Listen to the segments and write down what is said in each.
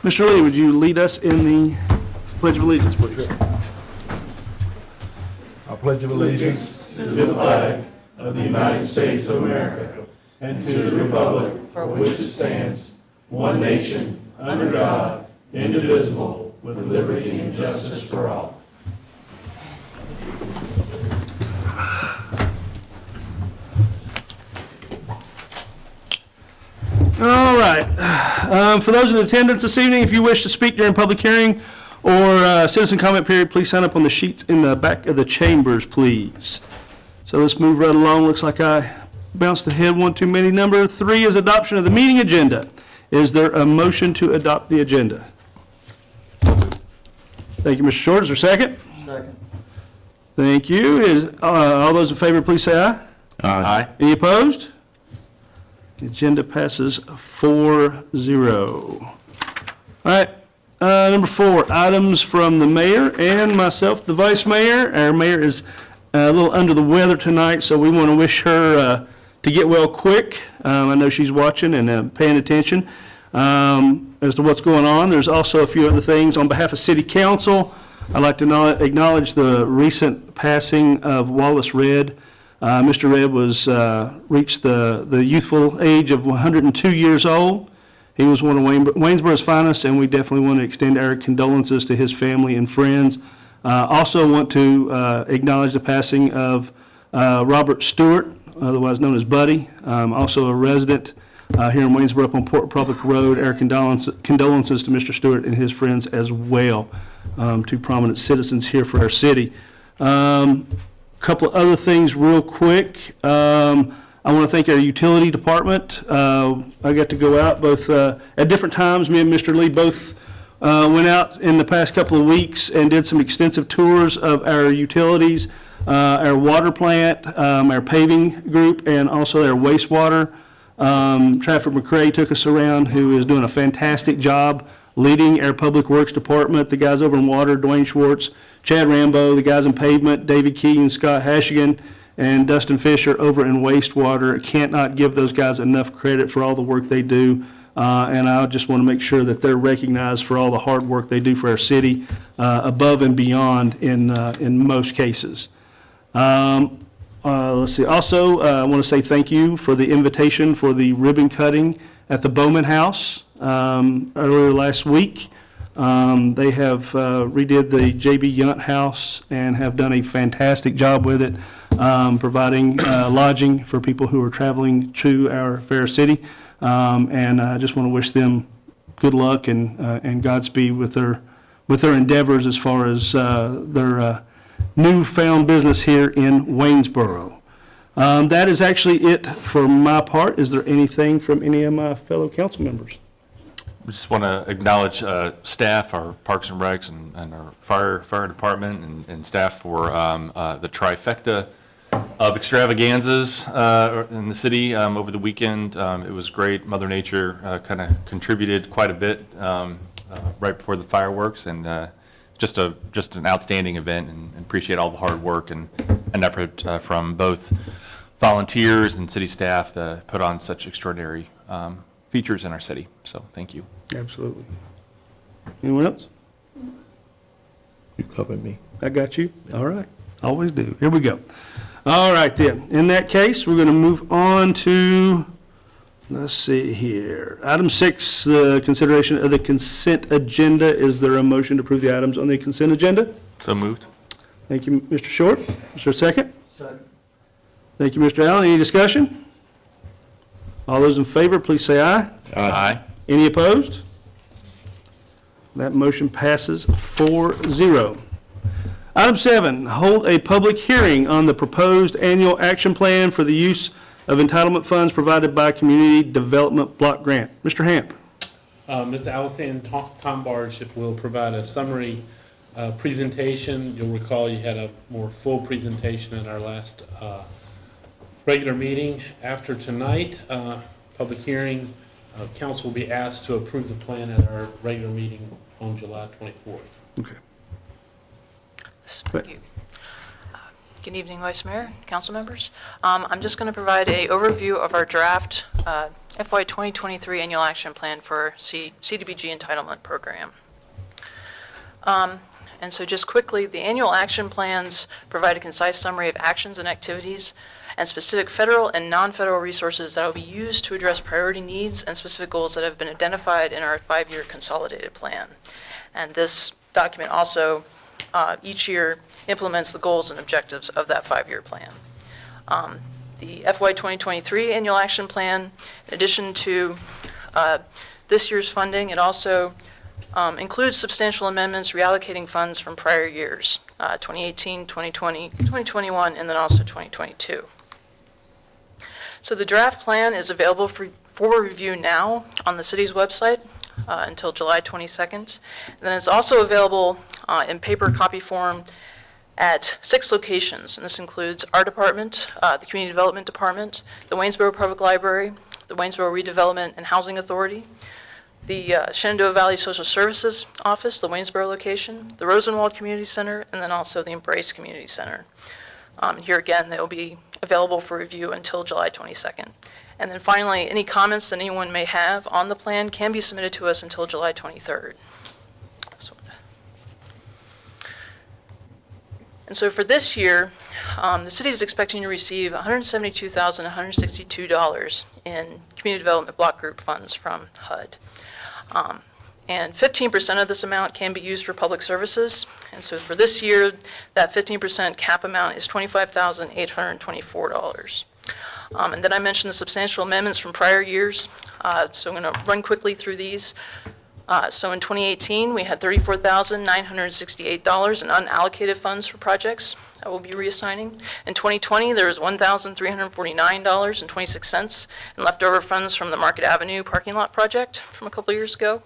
Mr. Lee, would you lead us in the Pledge of Allegiance, please? I pledge of allegiance to the flag of the United States of America and to the republic for which it stands, one nation, under God, indivisible, with liberty and justice for all. All right. For those in attendance this evening, if you wish to speak during public hearing or citizen comment period, please sign up on the sheets in the back of the chambers, please. So let's move right along. Looks like I bounced ahead one too many. Number 3 is adoption of the meeting agenda. Is there a motion to adopt the agenda? Thank you, Mr. Short. Is there a second? Second. Thank you. All those in favor, please say aye. Aye. Any opposed? The agenda passes 4-0. All right, number 4, items from the mayor and myself, the vice mayor. Our mayor is a little under the weather tonight, so we want to wish her to get well quick. I know she's watching and paying attention as to what's going on. There's also a few other things. On behalf of City Council, I'd like to acknowledge the recent passing of Wallace Redd. Mr. Redd was reached the youthful age of 102 years old. He was one of Waynesboro's finest, and we definitely want to extend our condolences to his family and friends. Also want to acknowledge the passing of Robert Stewart, otherwise known as Buddy, also a resident here in Waynesboro up on Port Republic Road. Our condolences to Mr. Stewart and his friends as well, two prominent citizens here for our city. Couple of other things real quick. I want to thank our utility department. I got to go out both at different times. Me and Mr. Lee both went out in the past couple of weeks and did some extensive tours of our utilities, our water plant, our paving group, and also our wastewater. Trafford McCray took us around, who is doing a fantastic job leading our public works department. The guys over in water, Dwayne Schwartz, Chad Rambo, the guys in pavement, David Keegan, Scott Hashigan, and Dustin Fisher over in wastewater. I can't not give those guys enough credit for all the work they do, and I just want to make sure that they're recognized for all the hard work they do for our city, above and beyond in most cases. Let's see. Also, I want to say thank you for the invitation for the ribbon cutting at the Bowman House earlier last week. They have redid the J.B. Yunt House and have done a fantastic job with it, providing lodging for people who are traveling to our fair city. And I just want to wish them good luck and Godspeed with their endeavors as far as their newfound business here in Waynesboro. That is actually it for my part. Is there anything from any of my fellow council members? We just want to acknowledge staff, our Parks and Recs, and our fire department and staff for the trifecta of extravaganzas in the city over the weekend. It was great. Mother Nature kind of contributed quite a bit right before the fireworks, and just an outstanding event, and appreciate all the hard work and effort from both volunteers and city staff that put on such extraordinary features in our city. So thank you. Absolutely. Anyone else? You covered me. I got you. All right. Always do. Here we go. All right then. In that case, we're going to move on to, let's see here. Item 6, the consideration of the consent agenda. Is there a motion to approve the items on the consent agenda? So moved. Thank you, Mr. Short. Is there a second? Second. Thank you, Mr. Allen. Any discussion? All those in favor, please say aye. Aye. Any opposed? That motion passes 4-0. Item 7, hold a public hearing on the proposed annual action plan for the use of entitlement funds provided by Community Development Block Grant. Mr. Hamp. Ms. Allison Tombarge will provide a summary presentation. You'll recall you had a more full presentation in our last regular meeting. After tonight, public hearing, council will be asked to approve the plan at our regular meeting on July 24th. Okay. Thank you. Good evening, Vice Mayor, council members. I'm just going to provide an overview of our draft FY 2023 Annual Action Plan for CDBG Entitlement Program. And so just quickly, the annual action plans provide a concise summary of actions and activities and specific federal and non-federal resources that will be used to address priority needs and specific goals that have been identified in our 5-year consolidated plan. And this document also each year implements the goals and objectives of that 5-year plan. The FY 2023 Annual Action Plan, in addition to this year's funding, it also includes substantial amendments reallocating funds from prior years, 2018, 2020, 2021, and then also 2022. So the draft plan is available for review now on the city's website until July 22nd. And then it's also available in paper copy form at 6 locations, and this includes our department, the Community Development Department, the Waynesboro Public Library, the Waynesboro Redevelopment and Housing Authority, the Shenandoah Valley Social Services Office, the Waynesboro location, the Rosenwald Community Center, and then also the Embrace Community Center. Here again, they will be available for review until July 22nd. And then finally, any comments that anyone may have on the plan can be submitted to us until July 23rd. And so for this year, the city is expecting to receive $172,162 in community development block group funds from HUD. And 15% of this amount can be used for public services. And so for this year, that 15% cap amount is $25,824. And then I mentioned the substantial amendments from prior years. So I'm going to run quickly through these. So in 2018, we had $34,968 in unallocated funds for projects that we'll be reassigning. In 2020, there was $1,349.26 in leftover funds from the Market Avenue parking lot project from a couple years ago.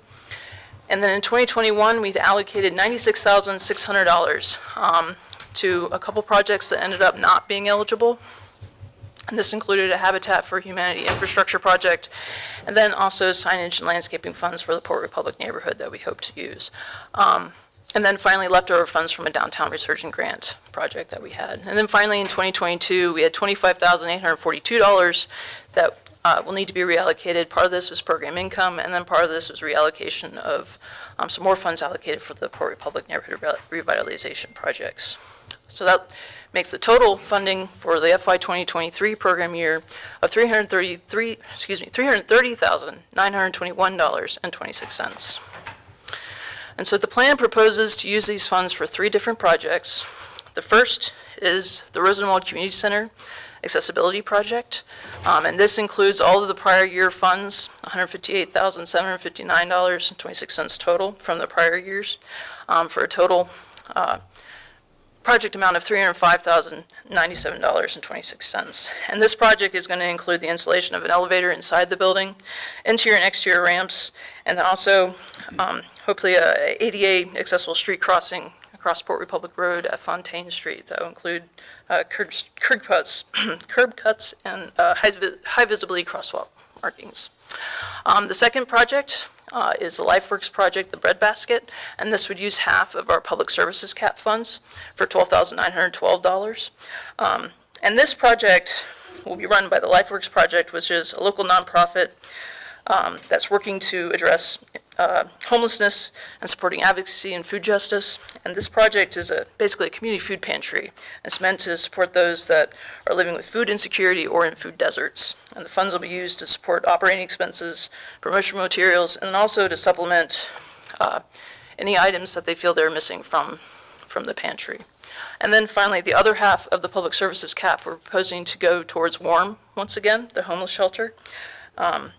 And then in 2021, we've allocated $96,600 to a couple projects that ended up not being eligible. And this included a Habitat for Humanity infrastructure project, and then also signage and landscaping funds for the Port Republic neighborhood that we hope to use. And then finally, leftover funds from a downtown resurgent grant project that we had. And then finally, in 2022, we had $25,842 that will need to be reallocated. Part of this was program income, and then part of this was reallocation of some more funds allocated for the Port Republic neighborhood revitalization projects. So that makes the total funding for the FY 2023 program year of $330,921.26. And so the plan proposes to use these funds for 3 different projects. The first is the Rosenwald Community Center Accessibility Project, and this includes all of the prior year funds, $158,759.26 total from the prior years, for a total project amount of $305,097.26. And this project is going to include the installation of an elevator inside the building, interior and exterior ramps, and then also hopefully a ADA accessible street crossing across Port Republic Road at Fontaine Street that will include curb cuts and high visibility crosswalk markings. The second project is the LifeWorks project, the Breadbasket, and this would use half of our public services cap funds for $12,912. And this project will be run by the LifeWorks project, which is a local nonprofit that's working to address homelessness and supporting advocacy and food justice. And this project is basically a community food pantry. It's meant to support those that are living with food insecurity or in food deserts. And the funds will be used to support operating expenses, promotional materials, and also to supplement any items that they feel they're missing from the pantry. And then finally, the other half of the public services cap, we're proposing to go towards WARM once again, the homeless shelter. And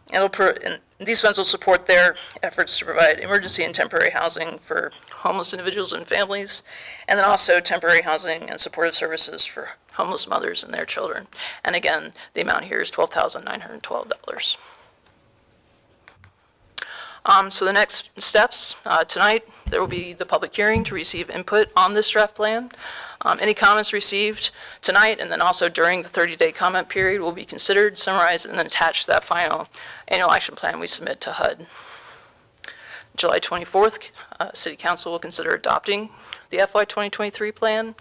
these funds will support their efforts to provide emergency and temporary housing for homeless individuals and families, and then also temporary housing and supportive services for homeless mothers and their children. And again, the amount here is $12,912. So the next steps, tonight, there will be the public hearing to receive input on this draft plan. Any comments received tonight and then also during the 30-day comment period will be considered, summarized, and then attached to that final annual action plan we submit to HUD. July 24th, City Council will consider adopting the FY 2023 plan.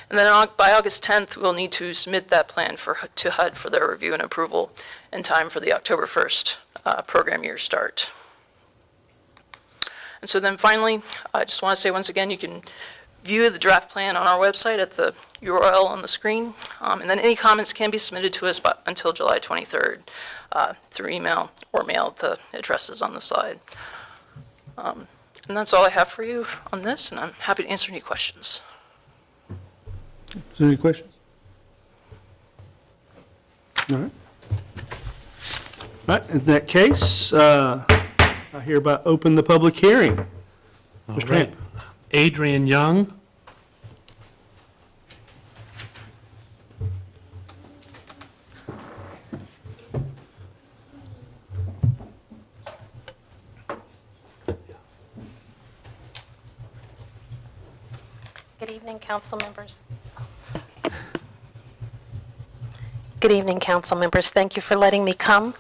And then by August 10th, we'll need to submit that plan to HUD for their review and approval in time for the October 1st program year start. And so then finally, I just want to say once again, you can view the draft plan on our website at the URL on the screen. And then any comments can be submitted to us until July 23rd through email or mail at the addresses on the slide. And that's all I have for you on this, and I'm happy to answer any questions. Is there any questions? All right. All right, in that case, I hereby open the public hearing. All Mr. right. Hamp. Adrian Young. Good evening, council members. Good evening, council members. Thank you for letting me come.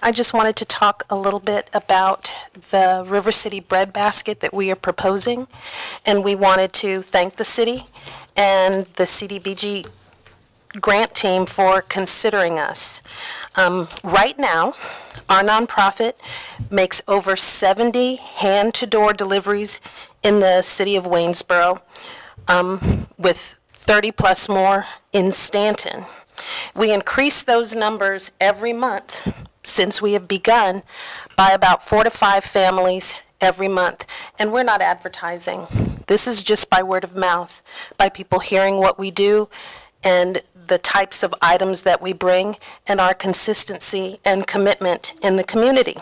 I just wanted to talk a little bit about the River City bread basket that we are proposing, and we wanted to thank the city and the CDBG grant team for considering us. Right now, our nonprofit makes over 70 hand-to-door deliveries in the city of Waynesboro, with 30-plus more in Stanton. We increase those numbers every month since we have begun by about 4 to 5 families every month. And we're not advertising. This is just by word of mouth, by people hearing what we do and the types of items that we bring and our consistency and commitment in the community.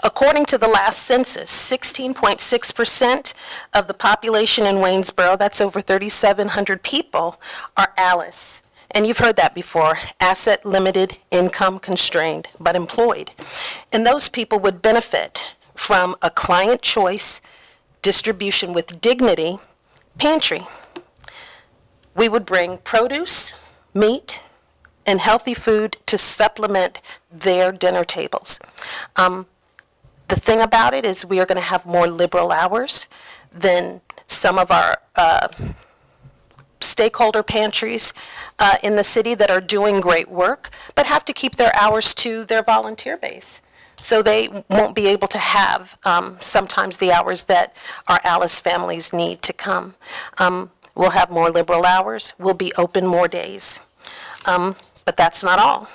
According to the last census, 16.6% of the population in Waynesboro, that's over 3,700 people, are ALICE. And you've heard that before, asset limited, income constrained, but employed. And those people would benefit from a client choice, distribution with dignity, pantry. We would bring produce, meat, and healthy food to supplement their dinner tables. The thing about it is we are going to have more liberal hours than some of our stakeholder pantries in the city that are doing great work, but have to keep their hours to their volunteer base. So they won't be able to have sometimes the hours that our Alice families need to come. We'll have more liberal hours. We'll be open more days. But that's not all.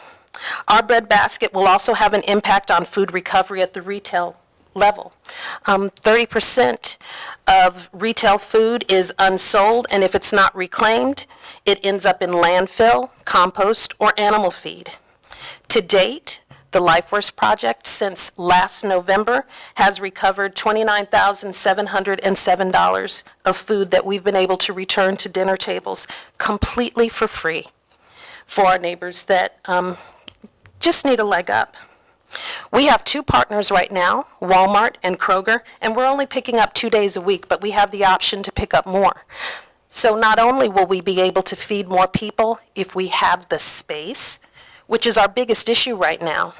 Our bread basket will also have an impact on food recovery at the retail level. 30% of retail food is unsold, and if it's not reclaimed, it ends up in landfill, compost, or animal feed. To date, the LifeWorks project since last November has recovered $29,707 of food that we've been able to return to dinner tables completely for free for our neighbors that just need a leg up. We have 2 partners right now, Walmart and Kroger, and we're only picking up 2 days a week, but we have the option to pick up more. So not only will we be able to feed more people if we have the space, which is our biggest issue right now,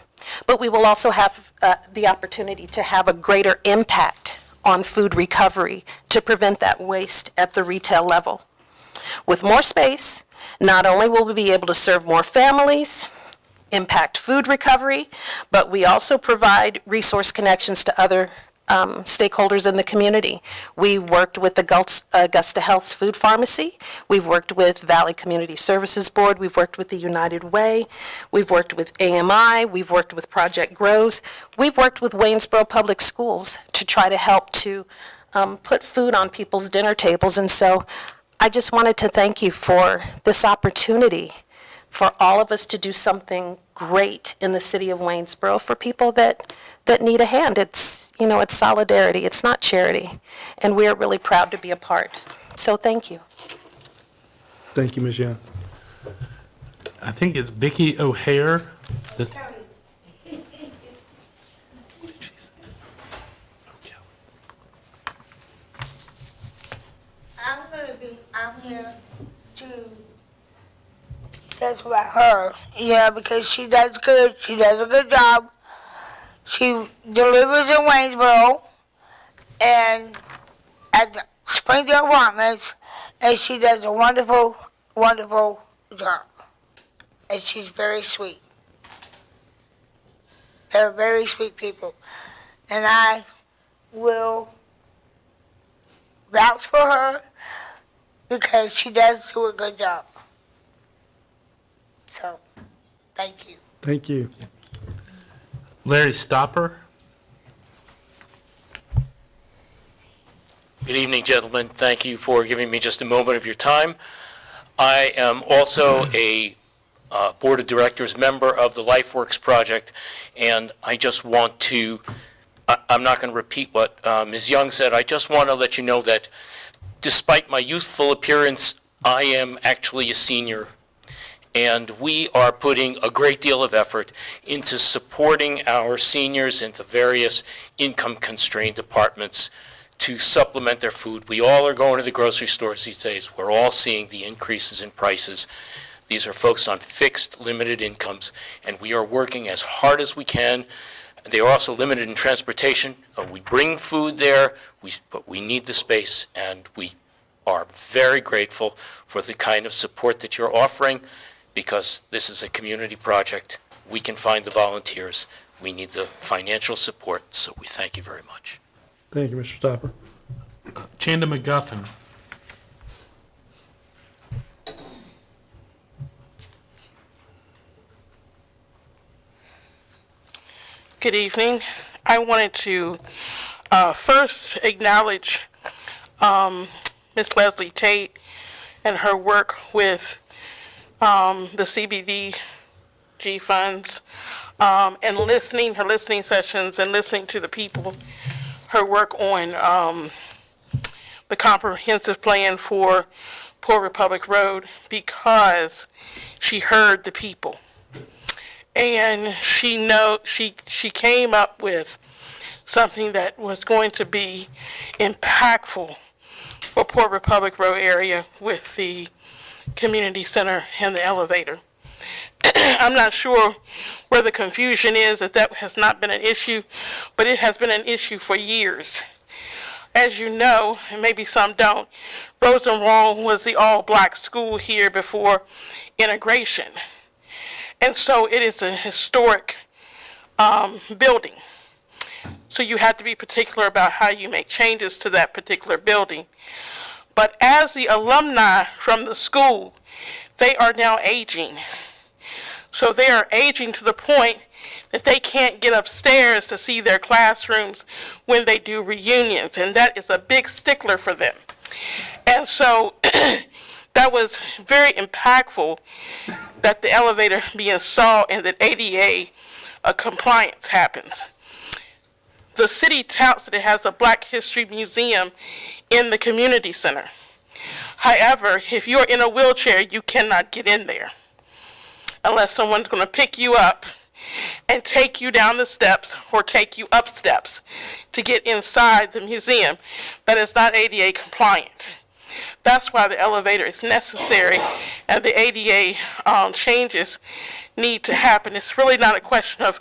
but we will also have the opportunity to have a greater impact on food recovery to prevent that waste at the retail level. With more space, not only will we be able to serve more families, impact food recovery, but we also provide resource connections to other stakeholders in the community. We worked with the Augusta Health's food pharmacy. We've worked with Valley Community Services Board. We've worked with the United Way. We've worked with AMI. We've worked with Project Grows. We've worked with Waynesboro Public Schools to try to help to put food on people's dinner tables. And so I just wanted to thank you for this opportunity for all of us to do something great in the city of Waynesboro for people that need a hand. It's, it's solidarity. It's not charity. And we are really proud to be a part. So thank you. Thank you, Ms. Young. I think it's Vicki O'Hare. That's- I'm here to talk about her. Yeah, because she does good. She does a good job. She delivers in Waynesboro and at the Springdale Apartments, and she does a wonderful, wonderful job. And she's very sweet. They're very sweet people. And I will vouch for her because she does do a good job. So, thank you. Thank you. Larry Stopper. Good evening, gentlemen. Thank you for giving me just a moment of your time. I am also a Board of Directors member of the LifeWorks project, and I just want to, I'm not going to repeat what Ms. Young said. I just want to let you know that despite my youthful appearance, I am actually a senior, and we are putting a great deal of effort into supporting our seniors into various income-constrained apartments to supplement their food. We all are going to the grocery stores these days. We're all seeing the increases in prices. These are folks on fixed, limited incomes, and we are working as hard as we can. They are also limited in transportation. We bring food there, but we need the space, and we are very grateful for the kind of support that you're offering, because this is a community project. We can find the volunteers. We need the financial support, so we thank you very much. Thank you, Mr. Stopper. Chanda McGuffin. Good evening. I wanted to first acknowledge Ms. Leslie Tate and her work with the CBDG funds and her listening sessions and listening to the people, her work on the comprehensive plan for Poor Republic Road, because she heard the people. And she came up with something that was going to be impactful for Port Republic Road area with the community center and the elevator. I'm not sure where the confusion is, that has not been an issue, but it has been an issue for years. As you know, and maybe some don't, Rosenwald was the all-black school here before integration. And so it is a historic building. So you have to be particular about how you make changes to that particular building. But as the alumni from the school, they are now aging. So they are aging to the point that they can't get upstairs to see their classrooms when they do reunions. And that is a big stickler for them. And so that was very impactful that the elevator be installed and that ADA compliance happens. The city touts that it has a Black History Museum in the community center. However, if you're in a wheelchair, you cannot get in there unless someone's going to pick you up and take you down the steps or take you up steps to get inside the museum. That is not ADA compliant. That's why the elevator is necessary, and the ADA changes need to happen. It's really not a question of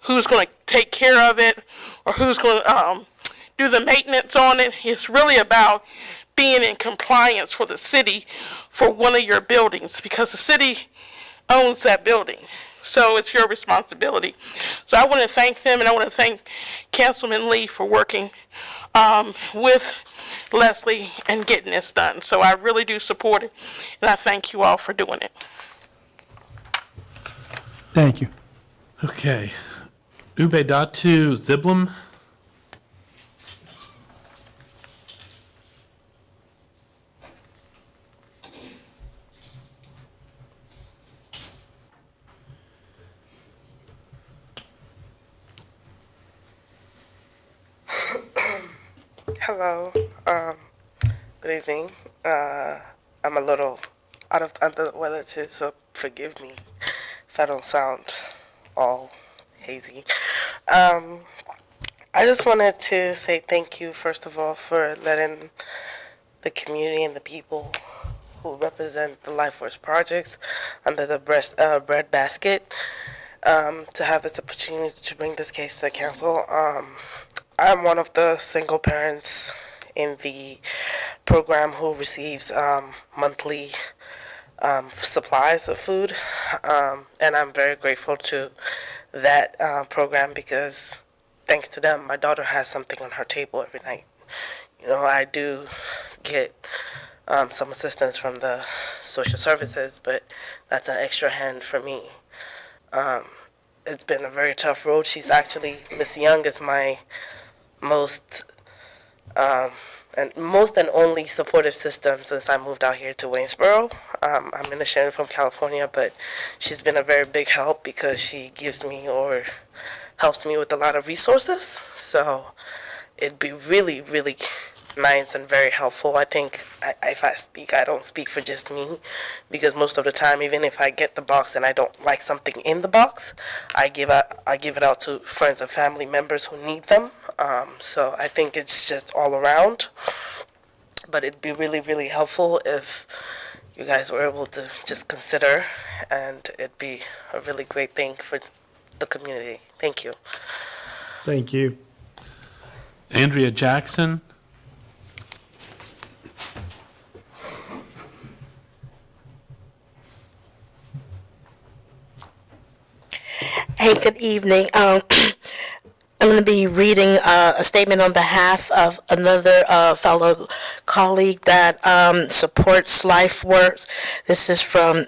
who's going to take care of it or who's going to do the maintenance on it. It's really about being in compliance for the city for one of your buildings, because the city owns that building. So it's your responsibility. So I want to thank them, and I want to thank Councilman Lee for working with Leslie and getting this done. So I really do support it, and I thank you all for doing it. Thank you. Okay. Ubedatu Ziblam. Hello. Good evening. I'm a little under the weather too, so forgive me if I don't sound all hazy. I just wanted to say thank you, first of all, for letting the community and the people who represent the LifeWorks projects under the bread basket to have this opportunity to bring this case to the council. I'm one of the single parents in the program who receives monthly supplies of food, and I'm very grateful to that program because thanks to them, my daughter has something on her table every night. You know, I do get some assistance from the social services, but that's an extra hand for me. It's been a very tough road. She's actually, Miss Young is my most and only supportive system since I moved out here to Waynesboro. I'm in the Shannon from California, but she's been a very big help because she gives me or helps me with a lot of resources. So it'd be really, really nice and very helpful. I think if I speak, I don't speak for just me, because most of the time, even if I get the box and I don't like something in the box, I give it out to friends and family members who need them. So I think it's just all around. But it'd be really, really helpful if you guys were able to just consider, and it'd be a really great thing for the community. Thank you. Thank you. Andrea Jackson. Hey, good evening. I'm going to be reading a statement on behalf of another fellow colleague that supports LifeWorks. This is from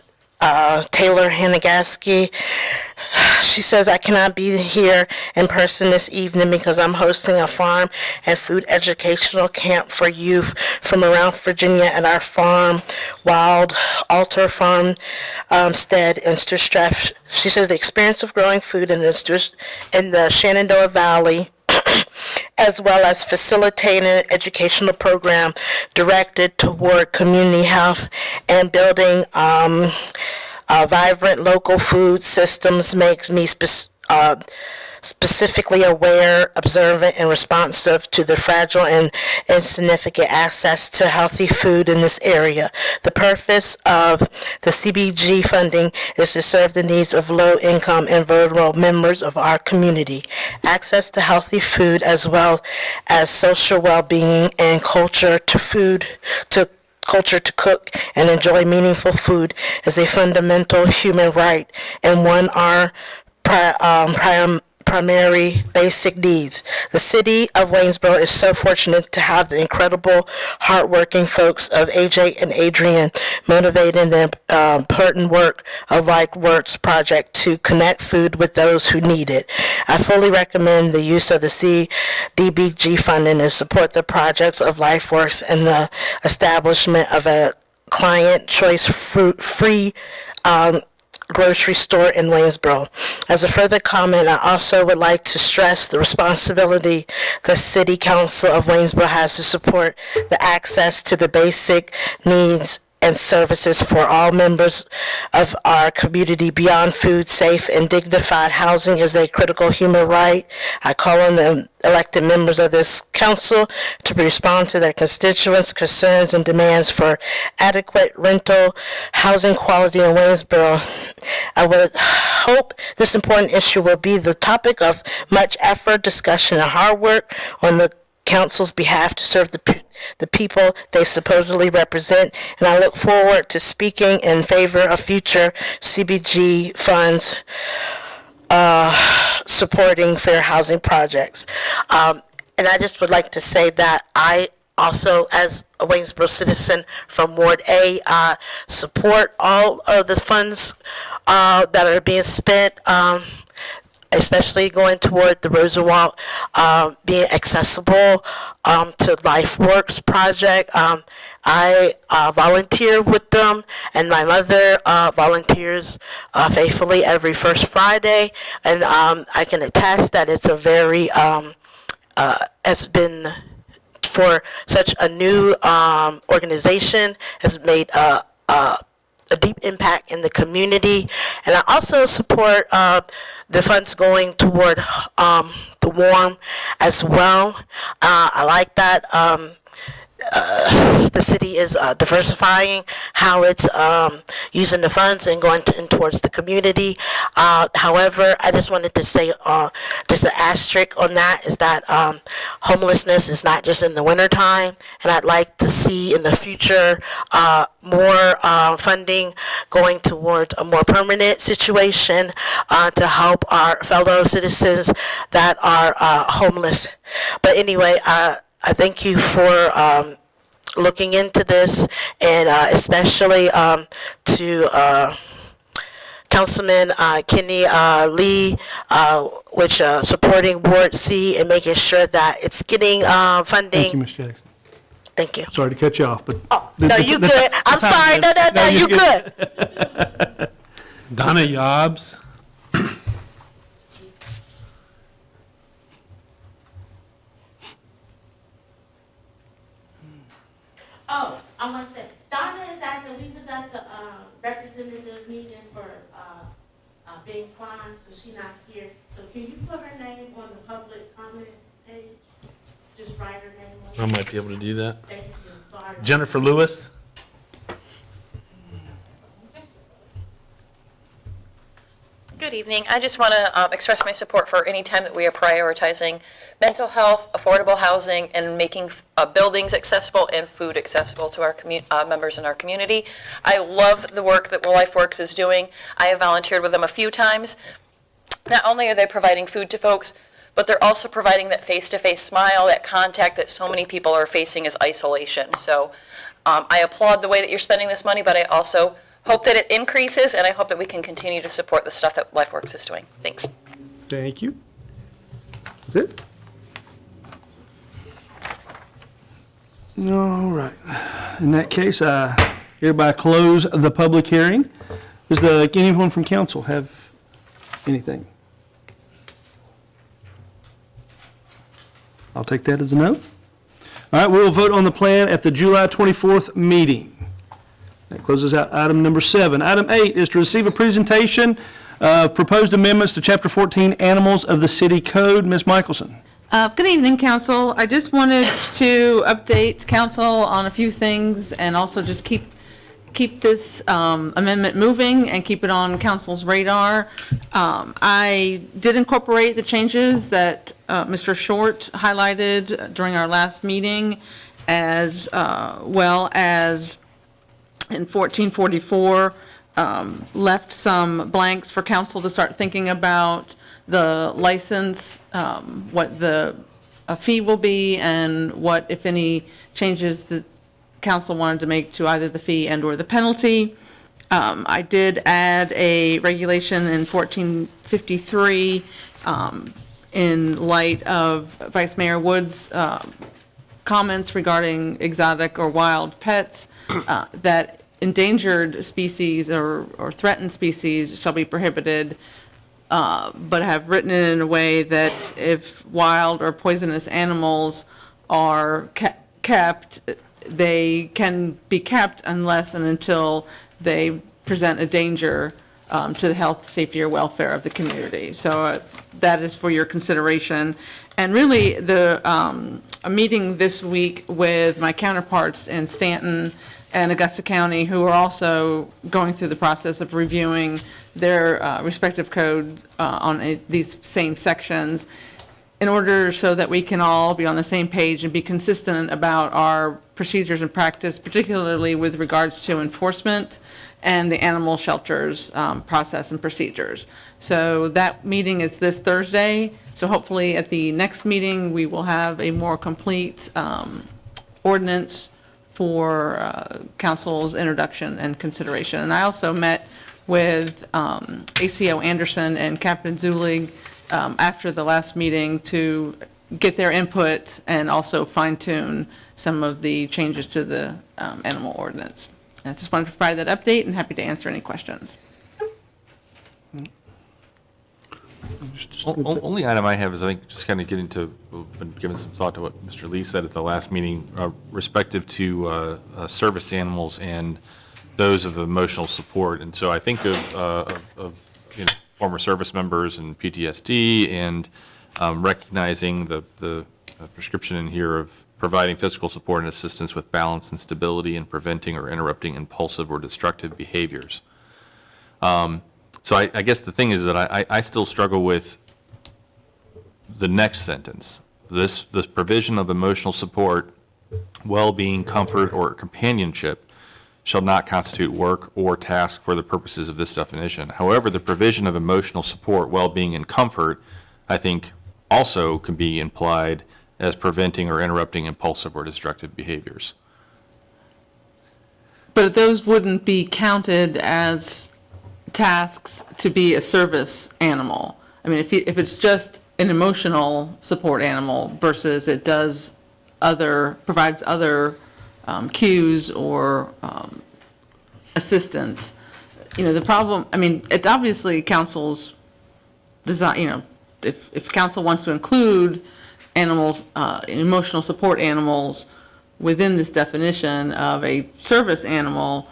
Taylor Hanagaski. She says, I cannot be here in person this evening because I'm hosting a farm and food educational camp for youth from around Virginia at our farm, Wild Altar Farm Stead in Sturstraff. She says the experience of growing food in the Shenandoah Valley as well as facilitating an educational program directed toward community health and building vibrant local food systems makes me specifically aware, observant, and responsive to the fragile and insignificant access to healthy food in this area. The purpose of the CBG funding is to serve the needs of low-income and vulnerable members of our community. Access to healthy food as well as social well-being and culture to cook and enjoy meaningful food is a fundamental human right and one our primary basic needs. The city of Waynesboro is so fortunate to have the incredible, hardworking folks of AJ and Adrian motivating the important work of LifeWorks project to connect food with those who need it. I fully recommend the use of the CDBG funding and support the projects of LifeWorks and the establishment of a client choice free grocery store in Waynesboro. As a further comment, I also would like to stress the responsibility the City Council of Waynesboro has to support the access to the basic needs and services for all members of our community beyond food. Safe and dignified housing is a critical human right. I call on the elected members of this council to respond to their constituents' concerns and demands for adequate rental housing quality in Waynesboro. I would hope this important issue will be the topic of much effort, discussion, and hard work on the council's behalf to serve the people they supposedly represent, and I look forward to speaking in favor of future CBG funds supporting fair housing projects. And I just would like to say that I also, as a Waynesboro citizen from Ward A, support all of the funds that are being spent, especially going toward the Roosevelt being accessible to LifeWorks project. I volunteer with them, and my mother volunteers faithfully every first Friday, and I can attest that it's a very, has been, for such a new organization, has made a deep impact in the community. And I also support the funds going toward the warm as well. I like that the city is diversifying how it's using the funds and going in towards the community. However, I just wanted to say, just an asterisk on that is that homelessness is not just in the wintertime, and I'd like to see in the future more funding going towards a more permanent situation to help our fellow citizens that are homeless. But anyway, I thank you for looking into this, and especially to Councilman Kenny Lee, which supporting Ward C and making sure that it's getting funding. Thank you, Ms. Jackson. Thank you. Sorry to cut you off, but. No, you good. I'm sorry. No, you good. Donna Yobbs. Oh, I want to say, Donna is we was at the representative meeting for Big Pond, so she's not here. So can you put her name on the public comment page? Just write her name on I it. might be able to do that. Thank you, sorry. Jennifer Lewis. Good evening. I just want to express my support for any time that we are prioritizing mental health, affordable housing, and making buildings accessible and food accessible to our members in our community. I love the work that LifeWorks is doing. I have volunteered with them a few times. Not only are they providing food to folks, but they're also providing that face-to-face smile, that contact that so many people are facing as isolation. So I applaud the way that you're spending this money, but I also hope that it increases, and I hope that we can continue to support the stuff that LifeWorks is doing. Thanks. Thank you. That's it? All right. In that case, I hereby close the public hearing. Does anyone from council have anything? I'll take that as a no. All right, we'll vote on the plan at the July 24th meeting. That closes out item number 7. Item 8 is to receive a presentation of proposed amendments to Chapter 14 Animals of the City Code. Ms. Michelson. Good evening, council. I just wanted to update council on a few things and also just keep this amendment moving and keep it on council's radar. I did incorporate the changes that Mr. Short highlighted during our last meeting, as well as in 1444, left some blanks for council to start thinking about the license, what the fee will be, and what, if any, changes the council wanted to make to either the fee and or the penalty. I did add a regulation in 1453 in light of Vice Mayor Wood's comments regarding exotic or wild pets, that endangered species or threatened species shall be prohibited, but have written it in a way that if wild or poisonous animals are kept, they can be kept unless and until they present a danger to the health, safety, or welfare of the community. So that is for your consideration. And really, a meeting this week with my counterparts in Stanton and Augusta County, who are also going through the process of reviewing their respective codes on these same sections, in order so that we can all be on the same page and be consistent about our procedures and practice, particularly with regards to enforcement and the animal shelters process and procedures. So that meeting is this Thursday. So hopefully at the next meeting, we will have a more complete ordinance for council's introduction and consideration. And I also met with ACO Anderson and Captain Zulig after the last meeting to get their input and also fine-tune some of the changes to the animal ordinance. I just wanted to provide that update and happy to answer any questions. Only item I have is, I think, just kind of getting to, we've been giving some thought to what Mr. Lee said at the last meeting, respective to service animals and those of emotional support. And so I think of former service members and PTSD, and recognizing the a prescription in here of providing physical support and assistance with balance and stability and preventing or interrupting impulsive or destructive behaviors. So I guess the thing is that I still struggle with the next sentence. This provision of emotional support, well-being, comfort, or companionship shall not constitute work or task for the purposes of this definition. However, the provision of emotional support, well-being, and comfort, I think, also can be implied as preventing or interrupting impulsive or destructive behaviors. But those wouldn't be counted as tasks to be a service animal. I mean, if it's just an emotional support animal versus it does provides other cues or assistance, the problem, I mean, it's obviously council's design, if council wants to include animals, emotional support animals within this definition of a service animals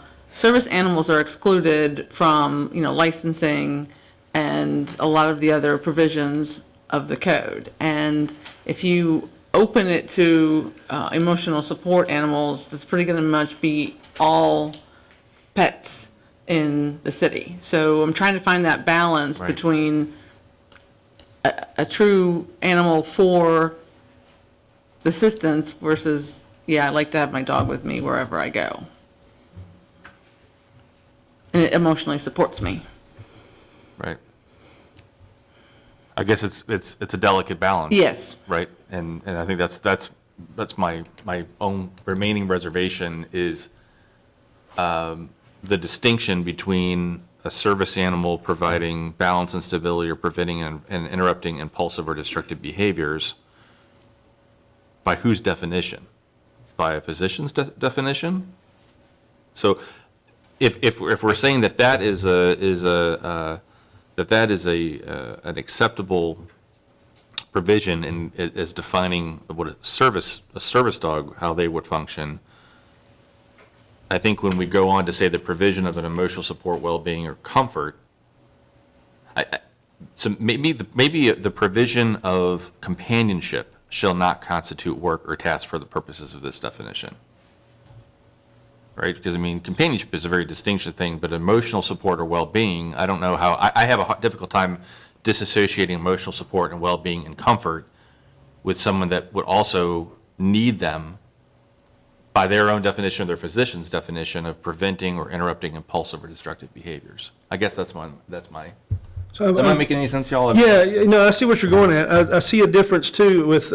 are excluded from, licensing and a lot of the other provisions of the code. And if you open it to emotional support animals, that's pretty going to much be all pets in the city. So I'm trying to find that balance Right. between a true animal for assistance versus, I like to have my dog with me wherever I go. And it emotionally supports me. Right. I guess it's a delicate balance. Yes. Right, and I think that's my own remaining reservation is the distinction between a service animal providing balance and stability or preventing and interrupting impulsive or destructive behaviors. By whose definition? By a physician's definition? So if we're saying that is an acceptable provision and is defining what a service dog, how they would function, I think when we go on to say the provision of an emotional support, well-being, or comfort, so maybe the provision of companionship shall not constitute work or task for the purposes of this definition. Right? Because, I mean, companionship is a very distinct thing, but emotional support or well-being, I don't know how, I have a difficult time disassociating emotional support and well-being and comfort with someone that would also need them by their own definition or their physician's definition of preventing or interrupting impulsive or destructive behaviors. I guess that's my. So Am I making any sense, y'all? Yeah, I see what you're going at. I see a difference too with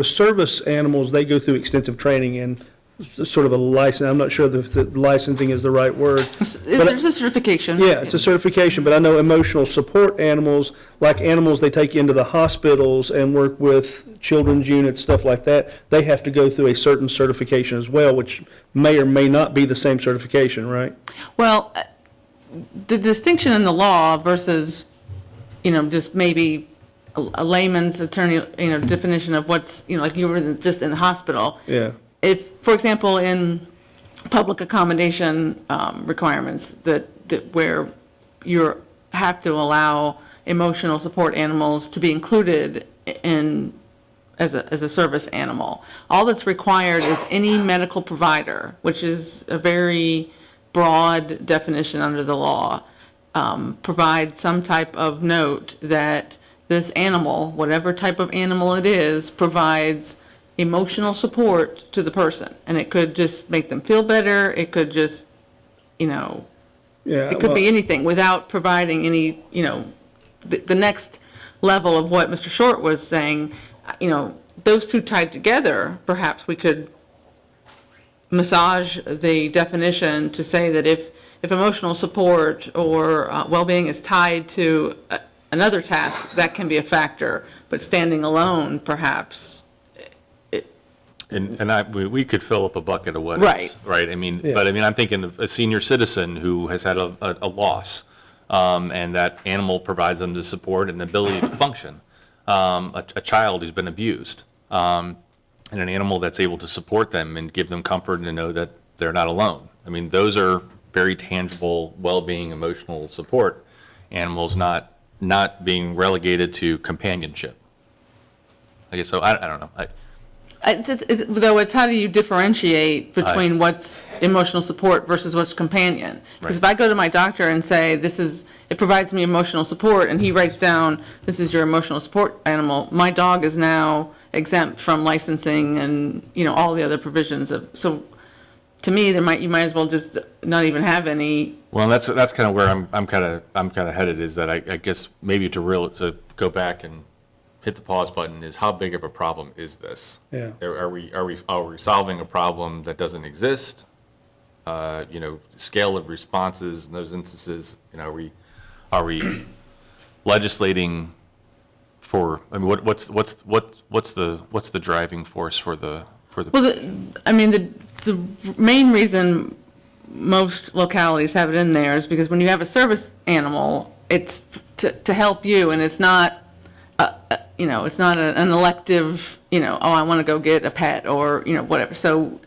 service animals. They go through extensive training and sort of a license. I'm not sure if the licensing is the right word. There's a certification. Yeah, it's a certification, but I know emotional support animals, like animals they take into the hospitals and work with children's units, stuff like that, they have to go through a certain certification as well, which may or may not be the same certification, right? Well, the distinction in the law versus, just maybe a layman's attorney, definition of what's, like you were just in the hospital. Yeah. If, for example, in public accommodation requirements that where you have to allow emotional support animals to be included in as a service animal, all that's required is any medical provider, which is a very broad definition under the law, provide some type of note that this animal, whatever type of animal it is, provides emotional support to the person. And it could just make them feel better. It could just, it could be anything without providing any, the next level of what Mr. Short was saying, those two tied together, perhaps we could massage the definition to say that if emotional support or well-being is tied to another task, that can be a factor, but standing alone, perhaps. And we could fill up a bucket of what Right. ifs, right? I mean, Yeah. but I mean, I'm thinking of a senior citizen who has had a loss, and that animal provides them the support and ability to function. A child who's been abused, and an animal that's able to support them and give them comfort and to know that they're not alone. I mean, those are very tangible, well-being, emotional support animals, not being relegated to companionship. I guess so. I don't know. Though it's how do you differentiate between what's emotional support versus what's companion? Because if I go to my doctor and say, it provides me emotional support, and he writes down, this is your emotional support animal, my dog is now exempt from licensing and, all the other provisions so to me, you might as well just not even have any. Well, that's kind of where I'm kind of headed, is that I guess maybe to go back and hit the pause button is, how big of a problem is this? Yeah. Are we solving a problem that doesn't exist? Scale of responses in those instances. Are we legislating for? I mean, what's the driving force for the? Well, the main reason most localities have it in there is because when you have a service animal, it's to help you, and it's not. It's not an elective, I want to go get a pet or, whatever. So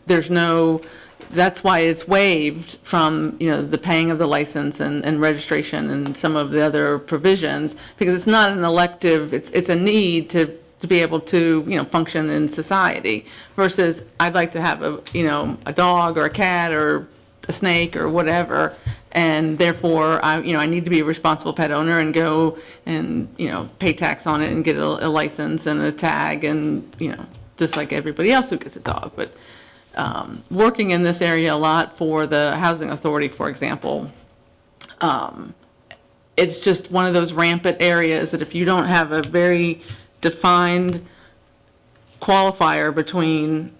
that's why it's waived from, the paying of the license and registration and some of the other provisions, because it's not an elective, it's a need to be able to, function in society, versus I'd like to have a dog or a cat or a snake or whatever, and therefore I need to be a responsible pet owner and go and pay tax on it and get a license and a tag, and just like everybody else who gets a dog. But working in this area a lot for the housing authority, for example, it's just one of those rampant areas that if you don't have a very defined qualifier between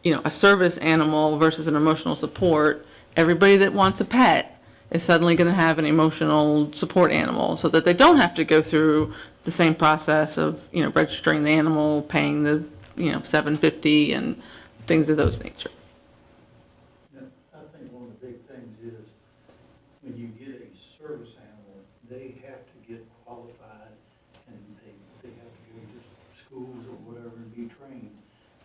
a service animal versus an emotional support, everybody that wants a pet is suddenly going to have an emotional support animal, so that they don't have to go through the same process of, registering the animal, paying the, $750 and things of those nature. I think one of the big things is when you get a service animal, they have to get qualified, and they have to go to schools or whatever and be trained.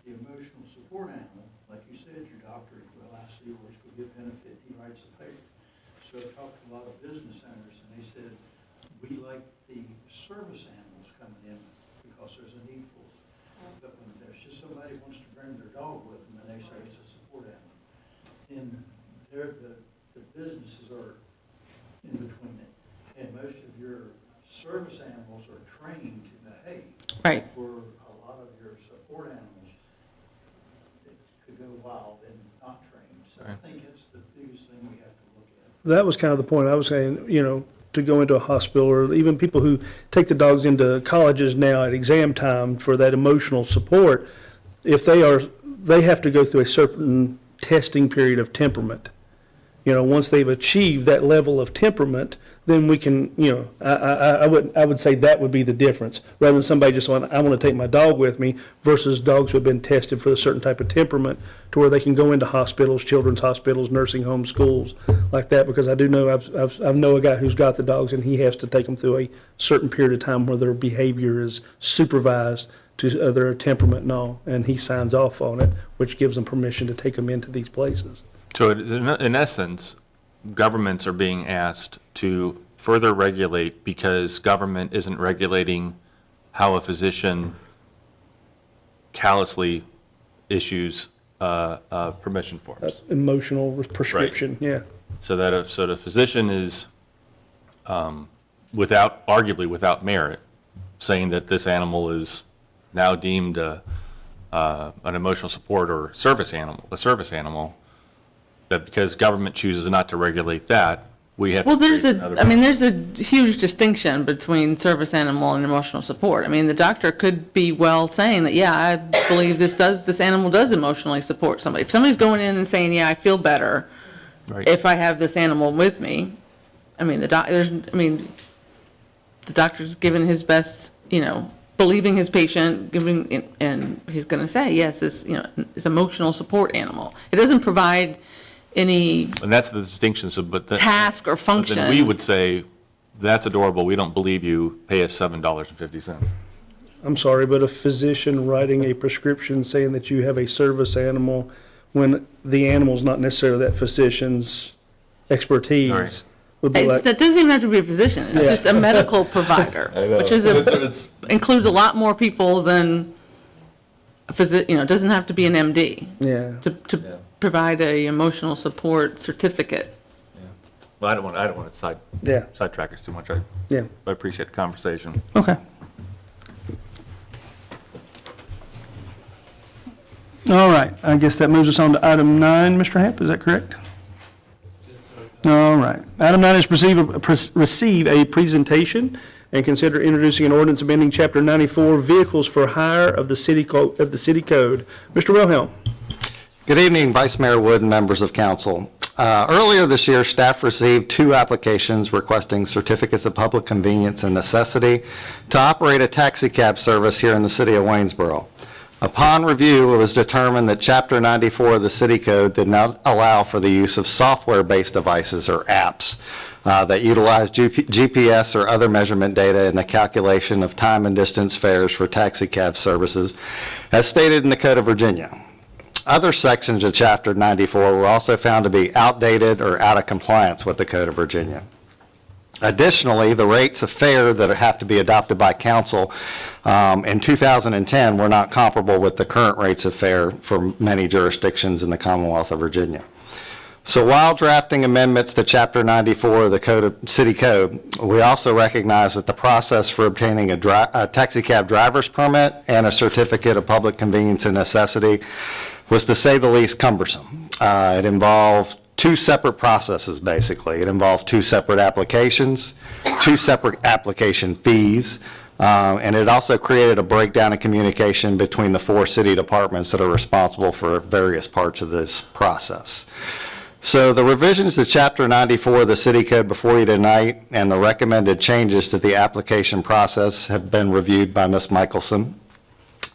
The emotional support animal, like you said, your doctor, well, I see where it's going to get benefit, he writes a paper. So I talked to a lot of business owners, and they said, we like the service animals coming in because there's a need for it. But when there's just somebody who wants to bring their dog with them, and they say it's a support animal, then the businesses are in between it. And most of your service animals are trained to behave. Right. Where a lot of your support animals that could go wild and not trained. So I think it's the biggest thing we have to look at. That was kind of the point I was saying, to go into a hospital, or even people who take the dogs into colleges now at exam time for that emotional support, if they have to go through a certain testing period of temperament. Once they've achieved that level of temperament, then we can, I would say that would be the difference, rather than somebody just saying, I want to take my dog with me, versus dogs who have been tested for a certain type of temperament to where they can go into hospitals, children's hospitals, nursing homes, schools, like that, because I do know, I know a guy who's got the dogs, and he has to take them through a certain period of time where their behavior is supervised to their temperament and all, and he signs off on it, which gives them permission to take them into these places. So in essence, governments are being asked to further regulate because government isn't regulating how a physician callously issues permission forms. Emotional prescription, Right. yeah. So the physician is arguably without merit, saying that this animal is now deemed an emotional support or a service animal, that because government chooses not to regulate that, we have to create another problem. There's a huge distinction between service animal and emotional support. The doctor could be well saying that, yeah, I believe this animal does emotionally support somebody. If somebody's going in and saying, yeah, I feel better Right. if I have this animal with me, the doctor's given his best, believing his patient, and he's going to say, yes, this, is emotional support animal. It doesn't provide any And that's the distinction, task or function. But then we would say, that's adorable, we don't believe you, pay us $7.50. I'm sorry, but a physician writing a prescription saying that you have a service animal when the animal's not necessarily that physician's expertise Right. would be like, That doesn't even have to be a physician, it's just a medical provider, which is includes a lot more people than it doesn't have to be an MD, Yeah. to provide a emotional support certificate. Well, I don't want to Yeah. sidetrack us too much. Yeah. I appreciate the conversation. Okay. All right, I guess that moves us on to item 9, Mr. Hamp, is that correct? All right. Item 9 is receive a presentation and consider introducing an ordinance amending Chapter 94, Vehicles for Hire of the City Code. Mr. Wilhelm. Good evening, Vice Mayor Wood and members of council. Earlier this year, staff received 2 applications requesting certificates of public convenience and necessity to operate a taxi cab service here in the city of Waynesboro. Upon review, it was determined that Chapter 94 of the City Code did not allow for the use of software-based devices or apps that utilize GPS or other measurement data in the calculation of time and distance fares for taxi cab services, as stated in the Code of Virginia. Other sections of Chapter 94 were also found to be outdated or out of compliance with the Code of Virginia. Additionally, the rates of fare that have to be adopted by council in 2010 were not comparable with the current rates of fare for many jurisdictions in the Commonwealth of Virginia. So while drafting amendments to Chapter 94 of the City Code, we also recognize that the process for obtaining a taxi cab driver's permit and a certificate of public convenience and necessity was, to say the least, cumbersome. It involved 2 separate processes, basically. It involved 2 separate applications, 2 separate application fees, and it also created a breakdown in communication between the 4 city departments that are responsible for various parts of this process. So the revisions to Chapter 94 of the City Code before you tonight and the recommended changes to the application process have been reviewed by Ms. Michelson,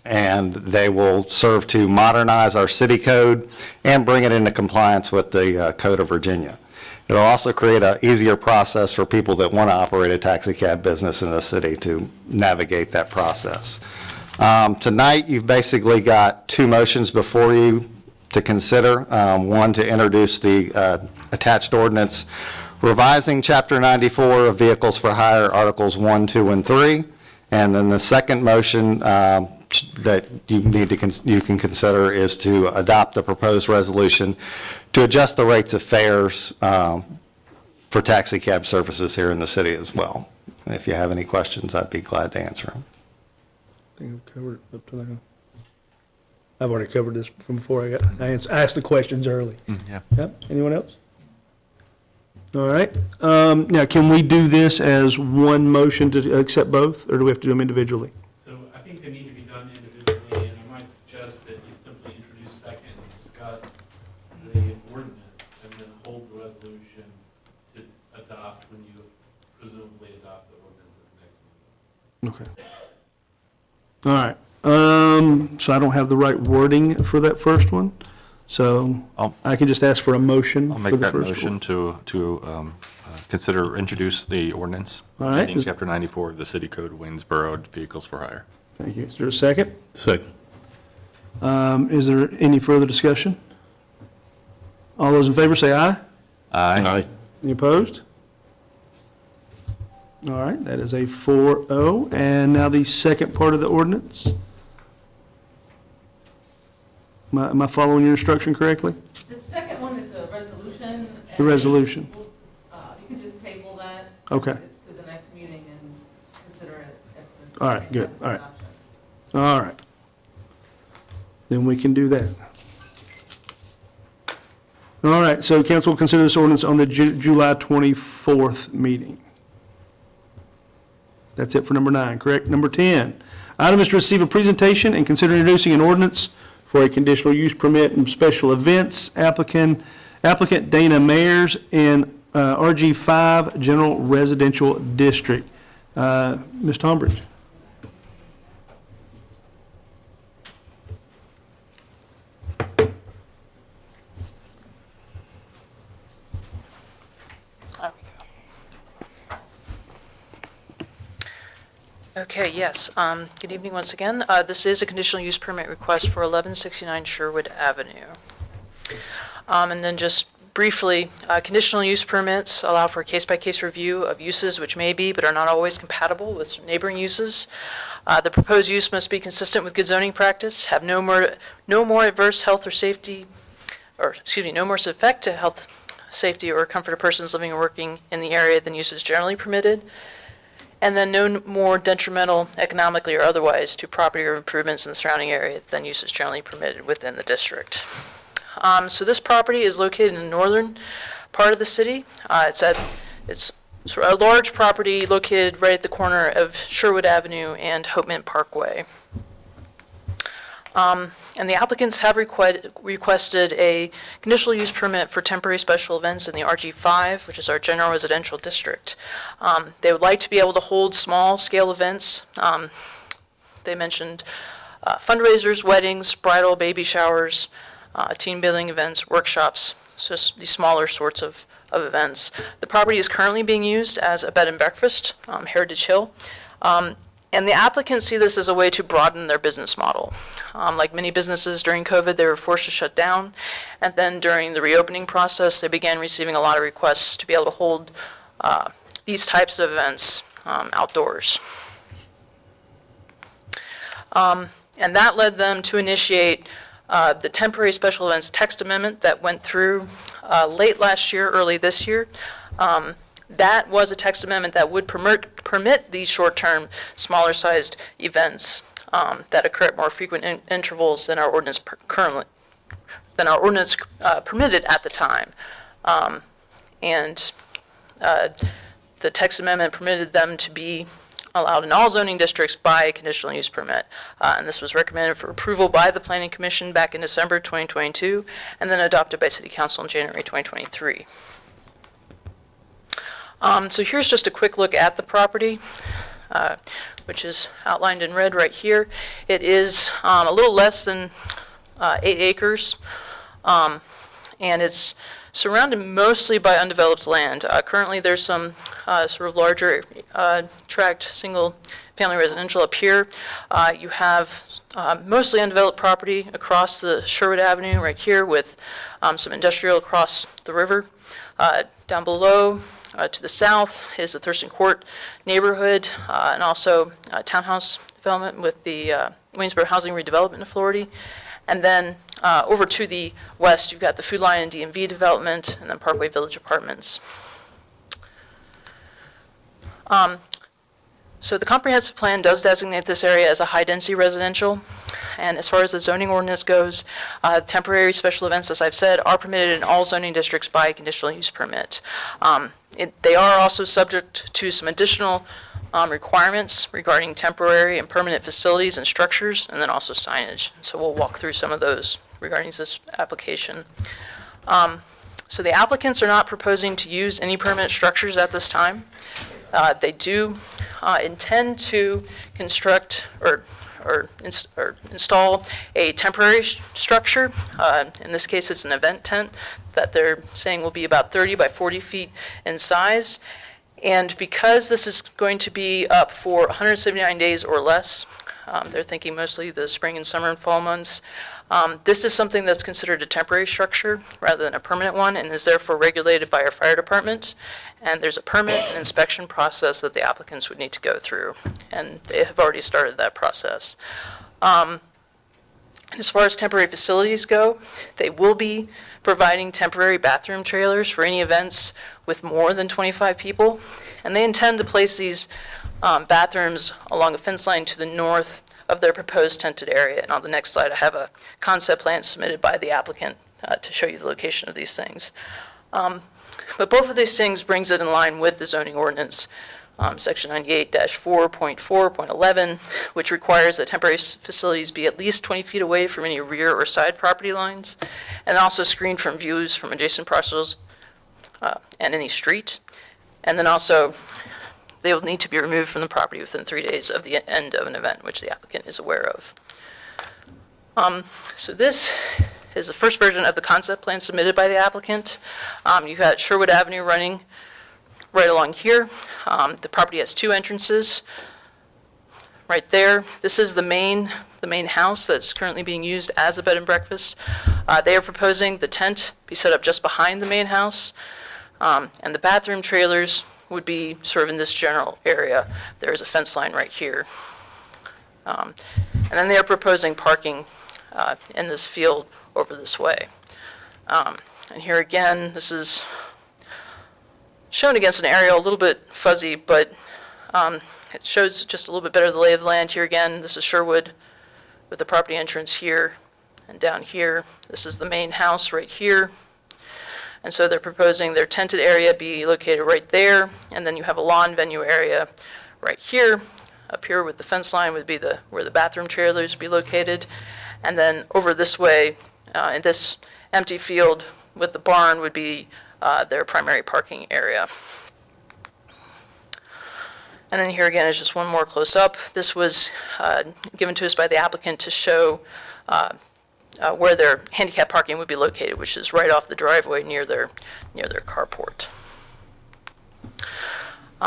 and they will serve to modernize our city code and bring it into compliance with the Code of Virginia. It'll also create an easier process for people that want to operate a taxi cab business in the city to navigate that process. Tonight, you've basically got 2 motions before you to consider. One, to introduce the attached ordinance revising Chapter 94 of Vehicles for Hire, Articles 1, 2, and 3. And then the second motion that you can consider is to adopt a proposed resolution to adjust the rates of fares for taxi cab services here in the city as well. And if you have any questions, I'd be glad to answer them. I think I've covered it up to now. I've already covered this from before I asked the questions early. Yeah. Yep. Anyone else? All right. Now, can we do this as one motion to accept both, or do we have to do them individually? So I think they need to be done individually, and I might suggest that you simply introduce second and discuss the ordinance, and then hold the resolution to adopt when you presumably adopt the ordinance at the next meeting. Okay. All right. So I don't have the right wording for that first one, so I can just ask for a motion I'll for make the that first motion one. to introduce the ordinance. All right. Amending Chapter 94 of the City Code, Waynesboro, Vehicles for Hire. Thank you. Is there a second? Second. Is there any further discussion? All those in favor say aye. Aye. Any opposed? All right, that is a 4-0. And now the second part of the ordinance. Am I following your instruction correctly? The second one is a resolution. The resolution. You can just table that. Okay. To the next meeting and consider it at the. All right, good. All right. adoption. All right. Then we can do that. All right, so council will consider this ordinance on the July 24th meeting. That's it for number 9, correct? Number 10, item is to receive a presentation and consider introducing an ordinance for a conditional use permit and special events. Applicant Dana Mayers in RG5 General Residential District. Ms. Tombridge. Okay, yes. Good evening once again. This is a conditional use permit request for 1169 Sherwood Avenue. And then just briefly, conditional use permits allow for a case-by-case review of uses which may be but are not always compatible with neighboring uses. The proposed use must be consistent with good zoning practice, have no more adverse health or safety, no more effect to health, safety, or comfort of persons living and working in the area than uses generally permitted, and then no more detrimental economically or otherwise to property or improvements in the surrounding area than uses generally permitted within the district. So this property is located in the northern part of the city. It's sort of a large property located right at the corner of Sherwood Avenue and Hopeman Parkway. And the applicants have requested a conditional use permit for temporary special events in the RG5, which is our general residential district. They would like to be able to hold small-scale events. They mentioned fundraisers, weddings, bridal, baby showers, team building events, workshops, so just these smaller sorts of events. The property is currently being used as a bed and breakfast, Heritage Hill. And the applicants see this as a way to broaden their business model. Like many businesses during COVID, they were forced to shut down. And then during the reopening process, they began receiving a lot of requests to be able to hold these types of events outdoors. And that led them to initiate the temporary special events text amendment that went through late last year, early this year. That was a text amendment that would permit these short-term, smaller-sized events that occur at more frequent intervals than our ordinance permitted at the time. The text amendment permitted them to be allowed in all zoning districts by a conditional use permit. And this was recommended for approval by the Planning Commission back in December 2022, and then adopted by City Council in January 2023. So here's just a quick look at the property, which is outlined in red right here. It is a little less than 8 acres, and it's surrounded mostly by undeveloped land. Currently, there's some sort of larger tract single-family residential up here. You have mostly undeveloped property across the Sherwood Avenue right here with some industrial across the river. Down below, to the south is the Thurston Court neighborhood, and also townhouse development with the Waynesboro Housing Redevelopment Authority. And then over to the west, you've got the Food Line and DMV development, and then Parkway Village Apartments. So the comprehensive plan does designate this area as a high-density residential. And as far as the zoning ordinance goes, temporary special events, as I've said, are permitted in all zoning districts by a conditional use permit. They are also subject to some additional requirements regarding temporary and permanent facilities and structures, and then also signage. So we'll walk through some of those regarding this application. So the applicants are not proposing to use any permanent structures at this time. They do intend to construct or install a temporary structure. In this case, it's an event tent that they're saying will be about 30 by 40 feet in size. And because this is going to be up for 179 days or less, they're thinking mostly the spring and summer and fall months, this is something that's considered a temporary structure rather than a permanent one, and is therefore regulated by our fire department. And there's a permit and inspection process that the applicants would need to go through, and they have already started that process. As far as temporary facilities go, they will be providing temporary bathroom trailers for any events with more than 25 people, and they intend to place these bathrooms along a fence line to the north of their proposed tented area. And on the next slide, I have a concept plan submitted by the applicant to show you the location of these things. But both of these things brings it in line with the zoning ordinance, section 98-4.4.11, which requires that temporary facilities be at least 20 feet away from any rear or side property lines, and also screened from views from adjacent parcels and any street. And then also, they will need to be removed from the property within 3 days of the end of an event, which the applicant is aware of. So this is the first version of the concept plan submitted by the applicant. You've got Sherwood Avenue running right along here. The property has 2 entrances right there. This is the main house that's currently being used as a bed and breakfast. They are proposing the tent be set up just behind the main house, and the bathroom trailers would be sort of in this general area. There's a fence line right here. And then they are proposing parking in this field over this way. And here again, this is shown against an aerial, a little bit fuzzy, but it shows just a little bit better the lay of the land. Here again, this is Sherwood with the property entrance here and down here. This is the main house right here. And so they're proposing their tented area be located right there, and then you have a lawn venue area right here. Up here with the fence line would be where the bathroom trailers be located. And then over this way, in this empty field with the barn would be their primary parking area. And then here again is just one more close up. This was given to us by the applicant to show where their handicap parking would be located, which is right off the driveway near their carport.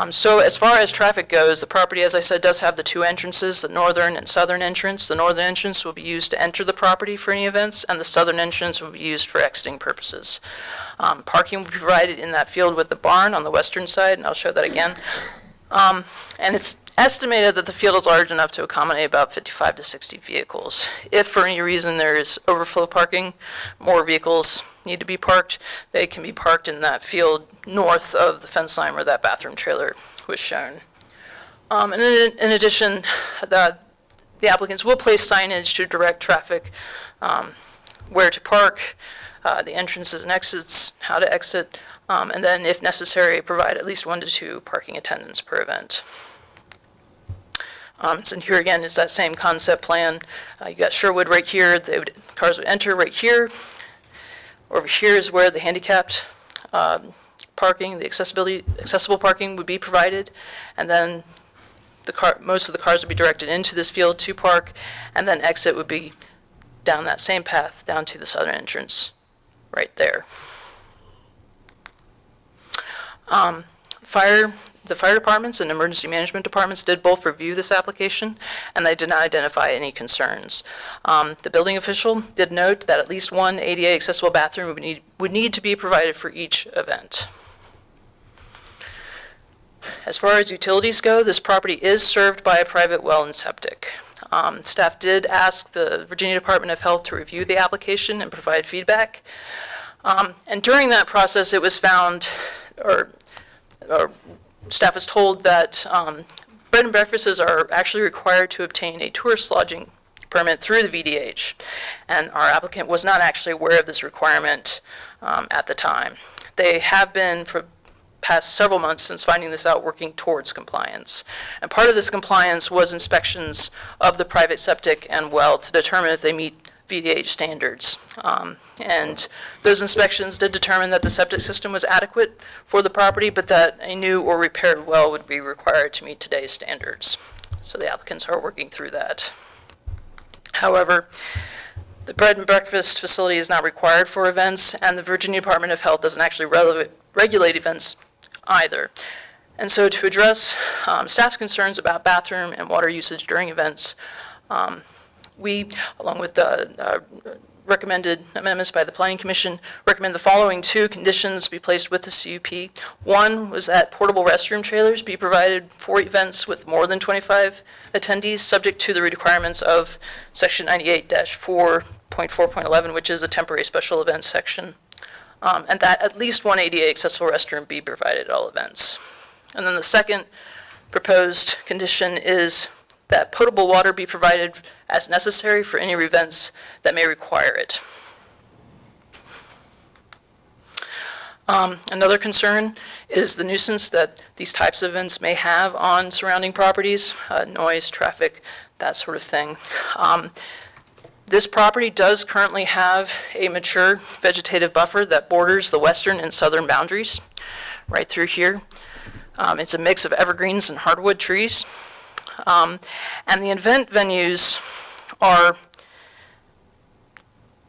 So as far as traffic goes, the property, as I said, does have the two entrances, the northern and southern entrance. The northern entrance will be used to enter the property for any events, and the southern entrance will be used for exiting purposes. Parking will be provided in that field with the barn on the western side, and I'll show that again. And it's estimated that the field is large enough to accommodate about 55 to 60 vehicles. If for any reason there is overflow parking, more vehicles need to be parked, they can be parked in that field north of the fence line where that bathroom trailer was shown. And in addition, the applicants will place signage to direct traffic where to park, the entrances and exits, how to exit, and then if necessary, provide at least 1 to 2 parking attendants per event. And here again is that same concept plan. You got Sherwood right here, cars would enter right here. Over here is where the handicapped parking, the accessible parking would be provided, and then most of the cars would be directed into this field to park, and then exit would be down that same path down to the southern entrance right there. The fire departments and emergency management departments did both review this application, and they did not identify any concerns. The building official did note that at least one ADA accessible bathroom would need to be provided for each event. As far as utilities go, this property is served by a private well and septic. Staff did ask the Virginia Department of Health to review the application and provide feedback. And during that process, it was found, or staff is told that bed and breakfasts are actually required to obtain a tourist lodging permit through the VDH, and our applicant was not actually aware of this requirement at the time. They have been for past several months since finding this out working towards compliance. And part of this compliance was inspections of the private septic and well to determine if they meet VDH standards. And those inspections did determine that the septic system was adequate for the property, but that a new or repaired well would be required to meet today's standards. So the applicants are working through that. However, the bed and breakfast facility is not required for events, and the Virginia Department of Health doesn't actually regulate events either. And so to address staff's concerns about bathroom and water usage during events, we, along with the recommended amendments by the Planning Commission, recommend the following 2 conditions be placed with the CUP. One was that portable restroom trailers be provided for events with more than 25 attendees, subject to the requirements of Section 98-4.4.11, which is a temporary special events section, and that at least one ADA accessible restroom be provided at all events. And then the second proposed condition is that potable water be provided as necessary for any events that may require it. Another concern is the nuisance that these types of events may have on surrounding properties, noise, traffic, that sort of thing. This property does currently have a mature vegetative buffer that borders the western and southern boundaries, right through here. It's a mix of evergreens and hardwood trees. And the event venues are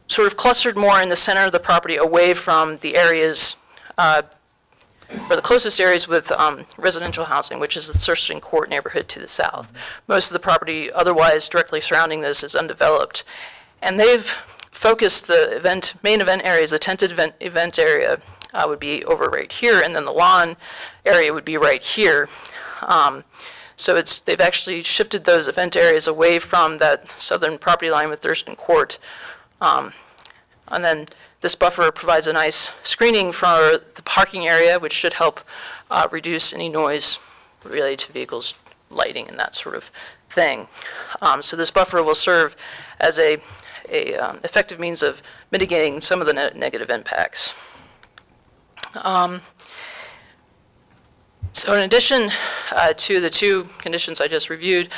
sort of clustered more in the center of the property away from the areas or the closest areas with residential housing, which is the Thurston Court neighborhood to the south. Most of the property otherwise directly surrounding this is undeveloped. And they've focused the main event areas, the tented event area would be over right here, and then the lawn area would be right here. So they've actually shifted those event areas away from that southern property line with Thurston Court. And then this buffer provides a nice screening for the parking area, which should help reduce any noise related to vehicles, lighting, and that sort of thing. So this buffer will serve as a effective means of mitigating some of the negative impacts. So in addition to the two conditions I just reviewed,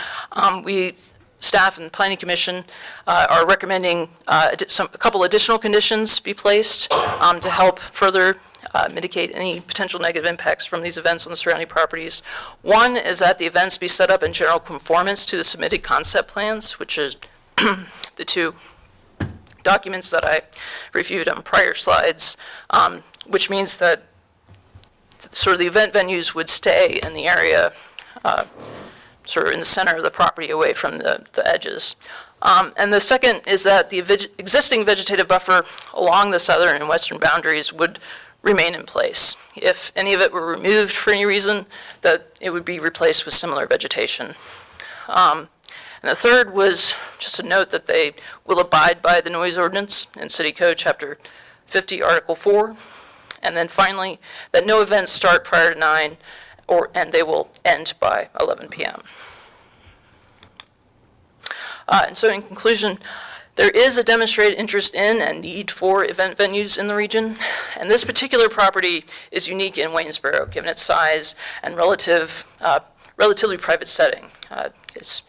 staff and Planning Commission are recommending a couple additional conditions be placed to help further mitigate any potential negative impacts from these events on the surrounding properties. One is that the events be set up in general conformance to the submitted concept plans, which is the two documents that I reviewed on prior slides, which means that sort of the event venues would stay in the area sort of in the center of the property away from the edges. And the second is that the existing vegetative buffer along the southern and western boundaries would remain in place. If any of it were removed for any reason, that it would be replaced with similar vegetation. And the third was just a note that they will abide by the noise ordinance in City Code Chapter 50, Article 4. And then finally, that no events start prior to 9 and they will end by 11 p.m. And so in conclusion, there is a demonstrated interest in and need for event venues in the region. And this particular property is unique in Waynesboro, given its size and relatively private setting. It's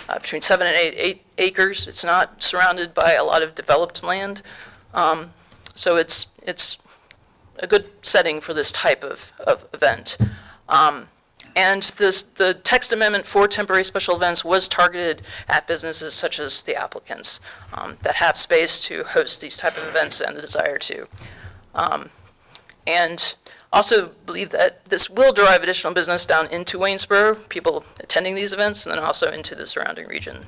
between 7 and 8 acres. It's not surrounded by a lot of developed land. So it's a good setting for this type of event. And the text amendment for temporary special events was targeted at businesses such as the applicants that have space to host these type of events and the desire to. And also believe that this will drive additional business down into Waynesboro, people attending these events, and then also into the surrounding region.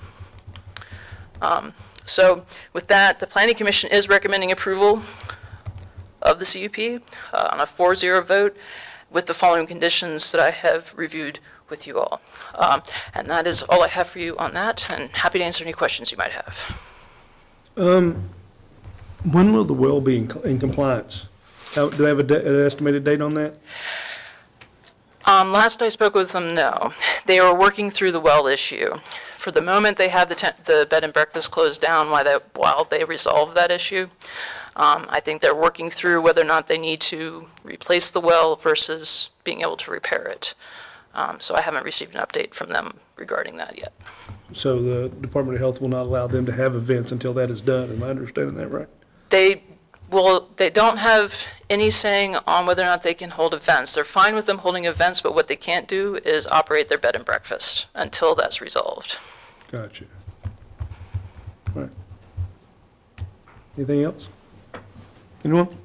So with that, the Planning Commission is recommending approval of the CUP on a 4-0 vote with the following conditions that I have reviewed with you all. And that is all I have for you on that, and happy to answer any questions you might have. When will the well be in compliance? Do they have an estimated date on that? Last I spoke with them, no. They are working through the well issue. For the moment, they have the bed and breakfast closed down while they resolve that issue. I think they're working through whether or not they need to replace the well versus being able to repair it. So I haven't received an update from them regarding that yet. So the Department of Health will not allow them to have events until that is done. Am I understanding that right? They don't have any saying on whether or not they can hold events. They're fine with them holding events, but what they can't do is operate their bed and breakfast until that's resolved. Gotcha. All right. Anything else? Anyone?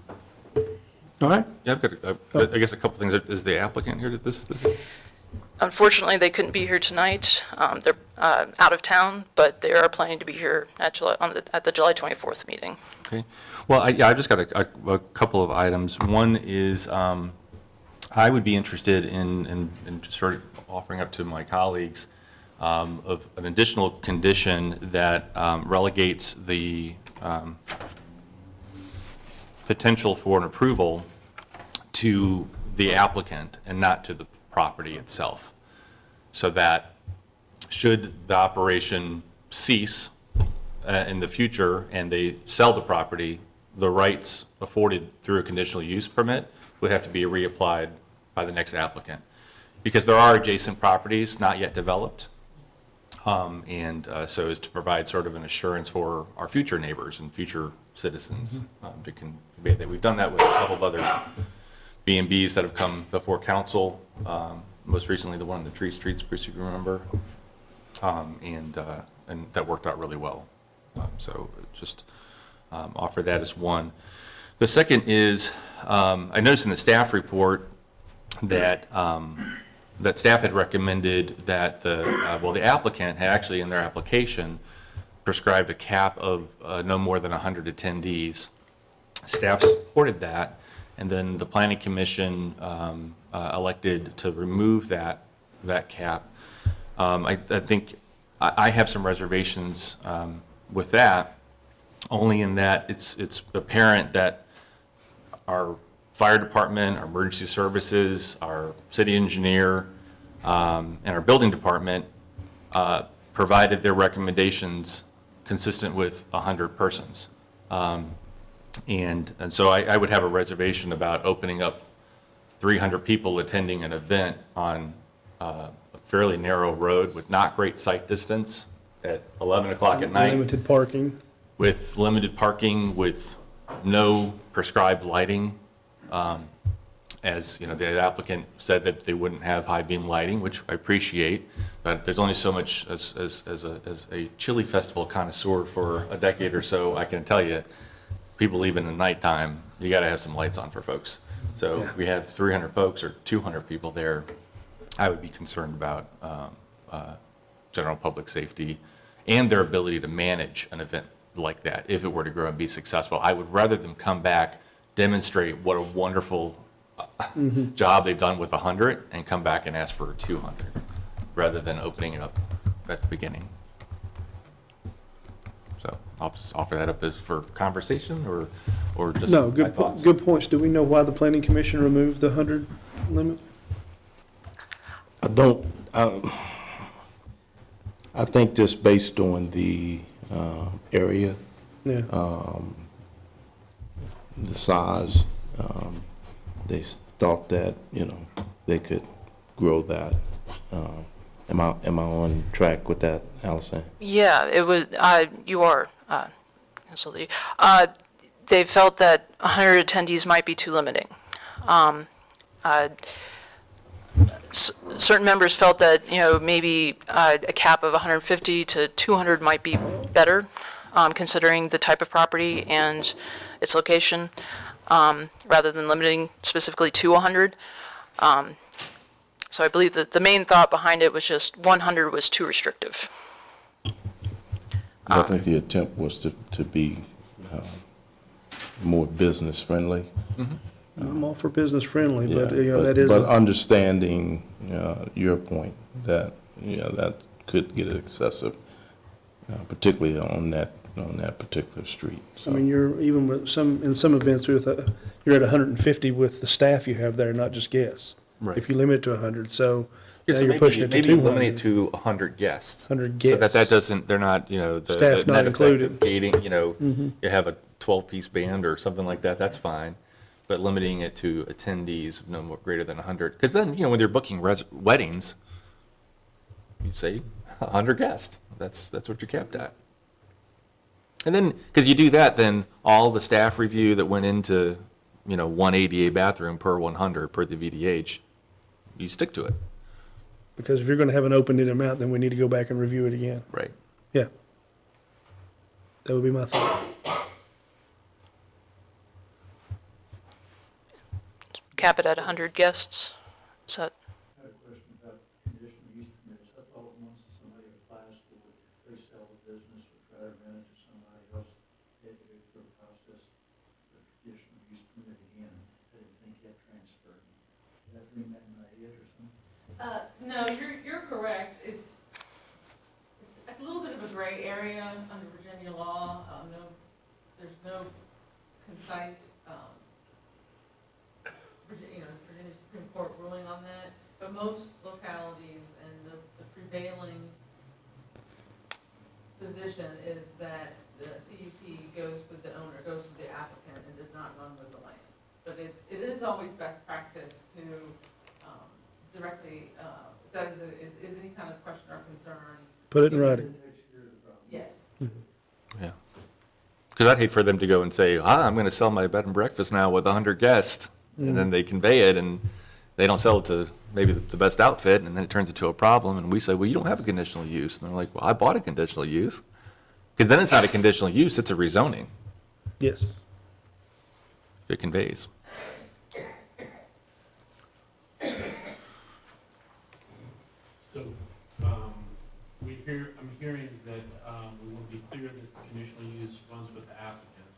All right. Yeah, I've got, I guess, a couple things. Is the applicant here? Unfortunately, they couldn't be here tonight. They're out of town, but they are planning to be here at the July 24th meeting. Okay. Well, I've just got a couple of items. One is I would be interested in just sort of offering up to my colleagues of an additional condition that relegates the potential for an approval to the applicant and not to the property itself. So that should the operation cease in the future and they sell the property, the rights afforded through a conditional use permit would have to be reapplied by the next applicant. Because there are adjacent properties not yet developed. So as to provide sort of an assurance for our future neighbors and future citizens to convey that. We've done that with a couple of other B&Bs that have come before council. Most recently, the one in the Tree Streets, Bruce, you remember, and that worked out really well. So just offer that as one. The second is, I noticed in the staff report, that, that staff had recommended that the applicant had actually in their application prescribed a cap of no more than 100 attendees. Staff supported that, and then the planning commission elected to remove that cap. I think I have some reservations with that, only in that it's apparent that our fire department, our emergency services, our city engineer, and our building department provided their recommendations consistent with 100 persons. And so I would have a reservation about opening up 300 people attending an event on a fairly narrow road with not great sight distance at 11 o'clock at night. Limited parking. With limited parking, with no prescribed lighting. As you know, the applicant said that they wouldn't have high beam lighting, which I appreciate, but there's only so much as a chili festival connoisseur for a decade or so, I can tell you, people leave in the nighttime, you gotta have some lights on for folks. So if we have 300 folks or 200 people there, I would be concerned about general public safety and their ability to manage an event like that if it were to grow and be successful. I would rather them come back, demonstrate what a wonderful job they've done with 100 and come back and ask for 200 rather than opening it up at the beginning. So I'll just offer that up as for conversation or just No, my thoughts. good points. Do we know why the planning commission removed the 100 limit? I don't, I think just based on the area, Yeah. the size, they thought that, you know, they could grow that. Am I on track with that, Allison? Yeah, it was, you are, Council Lee. They felt that 100 attendees might be too limiting. Certain members felt that, you know, maybe a cap of 150 to 200 might be better, considering the type of property and its location, rather than limiting specifically to 100. So I believe that the main thought behind it was just 100 was too restrictive. I think the attempt was to be more business friendly. I'm all for business friendly, Yeah, but, you know, that is. But understanding your point that, you know, that could get excessive, particularly on that particular street. I So, mean, you're, even with in some events, you're at 150 with the staff you have there, not just guests. Right. If you limit it to 100, so Yeah, now so you're pushing it to maybe 200. eliminate to 100 guests. 100 So guests. that doesn't, they're not, you know, the Staff the not net effect of included. gating, you know, you have a 12-piece band or something like that, that's fine. But limiting it to attendees of no more greater than 100, because then, you know, when they're booking weddings, you say 100 guests. That's what you're capped at. And then, because you do that, then all the staff review that went into, you know, one ADA bathroom per 100 per the VDH, you stick to it. Because if you're going to have an open-ended amount, then we need to go back and review it again. Right. Yeah. That would be my thought. Cap it at 100 guests. So, I had a question about conditional use permits. I thought once somebody applies for it, if they sell the business or try to rent it to somebody else, they had to go through a process for a conditional use permit again. I didn't think that transferred. Did I bring that in my head or something? No, you're correct. It's a little bit of a gray area under Virginia law. There's no concise, Virginia Supreme Court ruling on that. But most localities and the prevailing position is that the CUP goes with the owner, goes with the applicant, and does not run with the land. But it is always best practice to directly, if that is any kind of question or concern. Put it in writing. Yes. Yeah. Because I'd hate for them to go and say, I'm going to sell my bed and breakfast now with 100 guests. And then they convey it and they don't sell it to maybe the best outfit. And then it turns into a problem. And we say, well, you don't have a conditional use. And they're like, well, I bought a conditional use. Because then it's not a conditional use, it's a rezoning. Yes. If it conveys. hearing that we want to be clear that the conditional use runs with the applicant.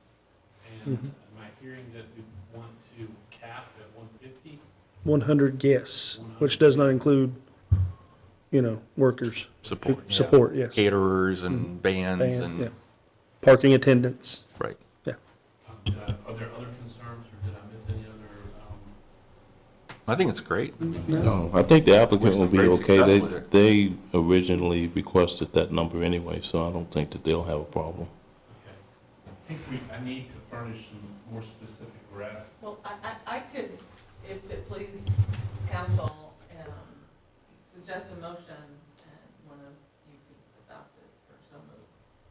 And am I hearing that we want to cap at 150? 100 guests, which does not include, workers. Support. yeah. Support, yes. Caterers and bands Band, and, yeah. Parking attendants. right. Yeah. Are there other concerns, or did I miss any other? I think it's great. No, I think the applicant will be Great okay. success with it. They originally requested that number anyway, so I don't think that they'll have a problem. Okay. I think I need to furnish some more specific grasp. Well, I could, if it please council, suggest a motion and one of you could adopt it or so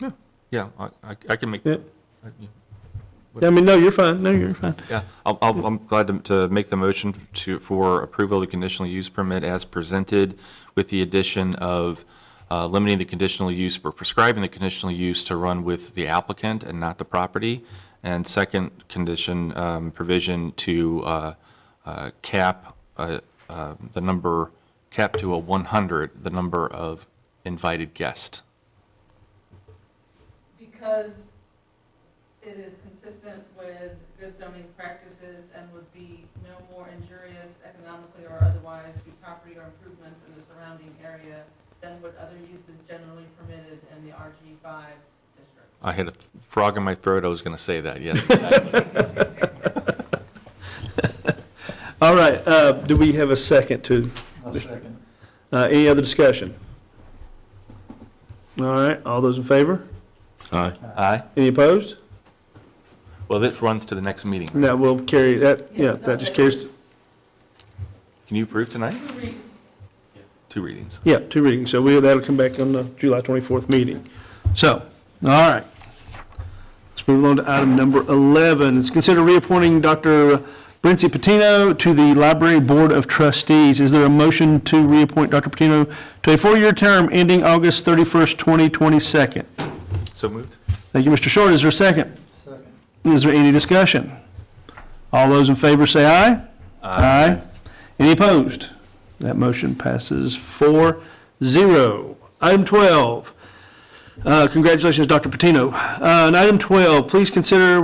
moved. Yeah, I can make. Yeah. No, you're fine. No, you're fine. Yeah, I'm glad to make the motion for approval of the conditional use permit as presented, with the addition of limiting the conditional use, or prescribing the conditional use to run with the applicant and not the property. And second condition, provision to cap the number, cap to 100, the number of invited guests. Because it is consistent with good zoning practices and would be no more injurious economically or otherwise to property or improvements in the surrounding area than what other uses generally permitted in the RG5 district. I had a frog in my throat. I was going to say that, yes. All right, do we have a second to? A second. Any other discussion? All right, all those in favor? Aye. Aye. Any opposed? Well, this runs to the next meeting. That will carry, that just carries, Can you approve tonight? 2 reads. 2 readings. yeah, 2 readings. So that'll come back on the July 24th meeting. So, all right. Let's move on to item number 11. It's consider reappointing Dr. Brincy Patino to the Library Board of Trustees. Is there a motion to reappoint Dr. Patino to a 4-year term ending August 31st, 2022? So moved. Thank you, Mr. Short. Is there a second? Second. Is there any discussion? All those in favor say aye. Aye. Any opposed? That motion passes 4-0. Item 12. Congratulations, Dr. Patino. And item 12, we're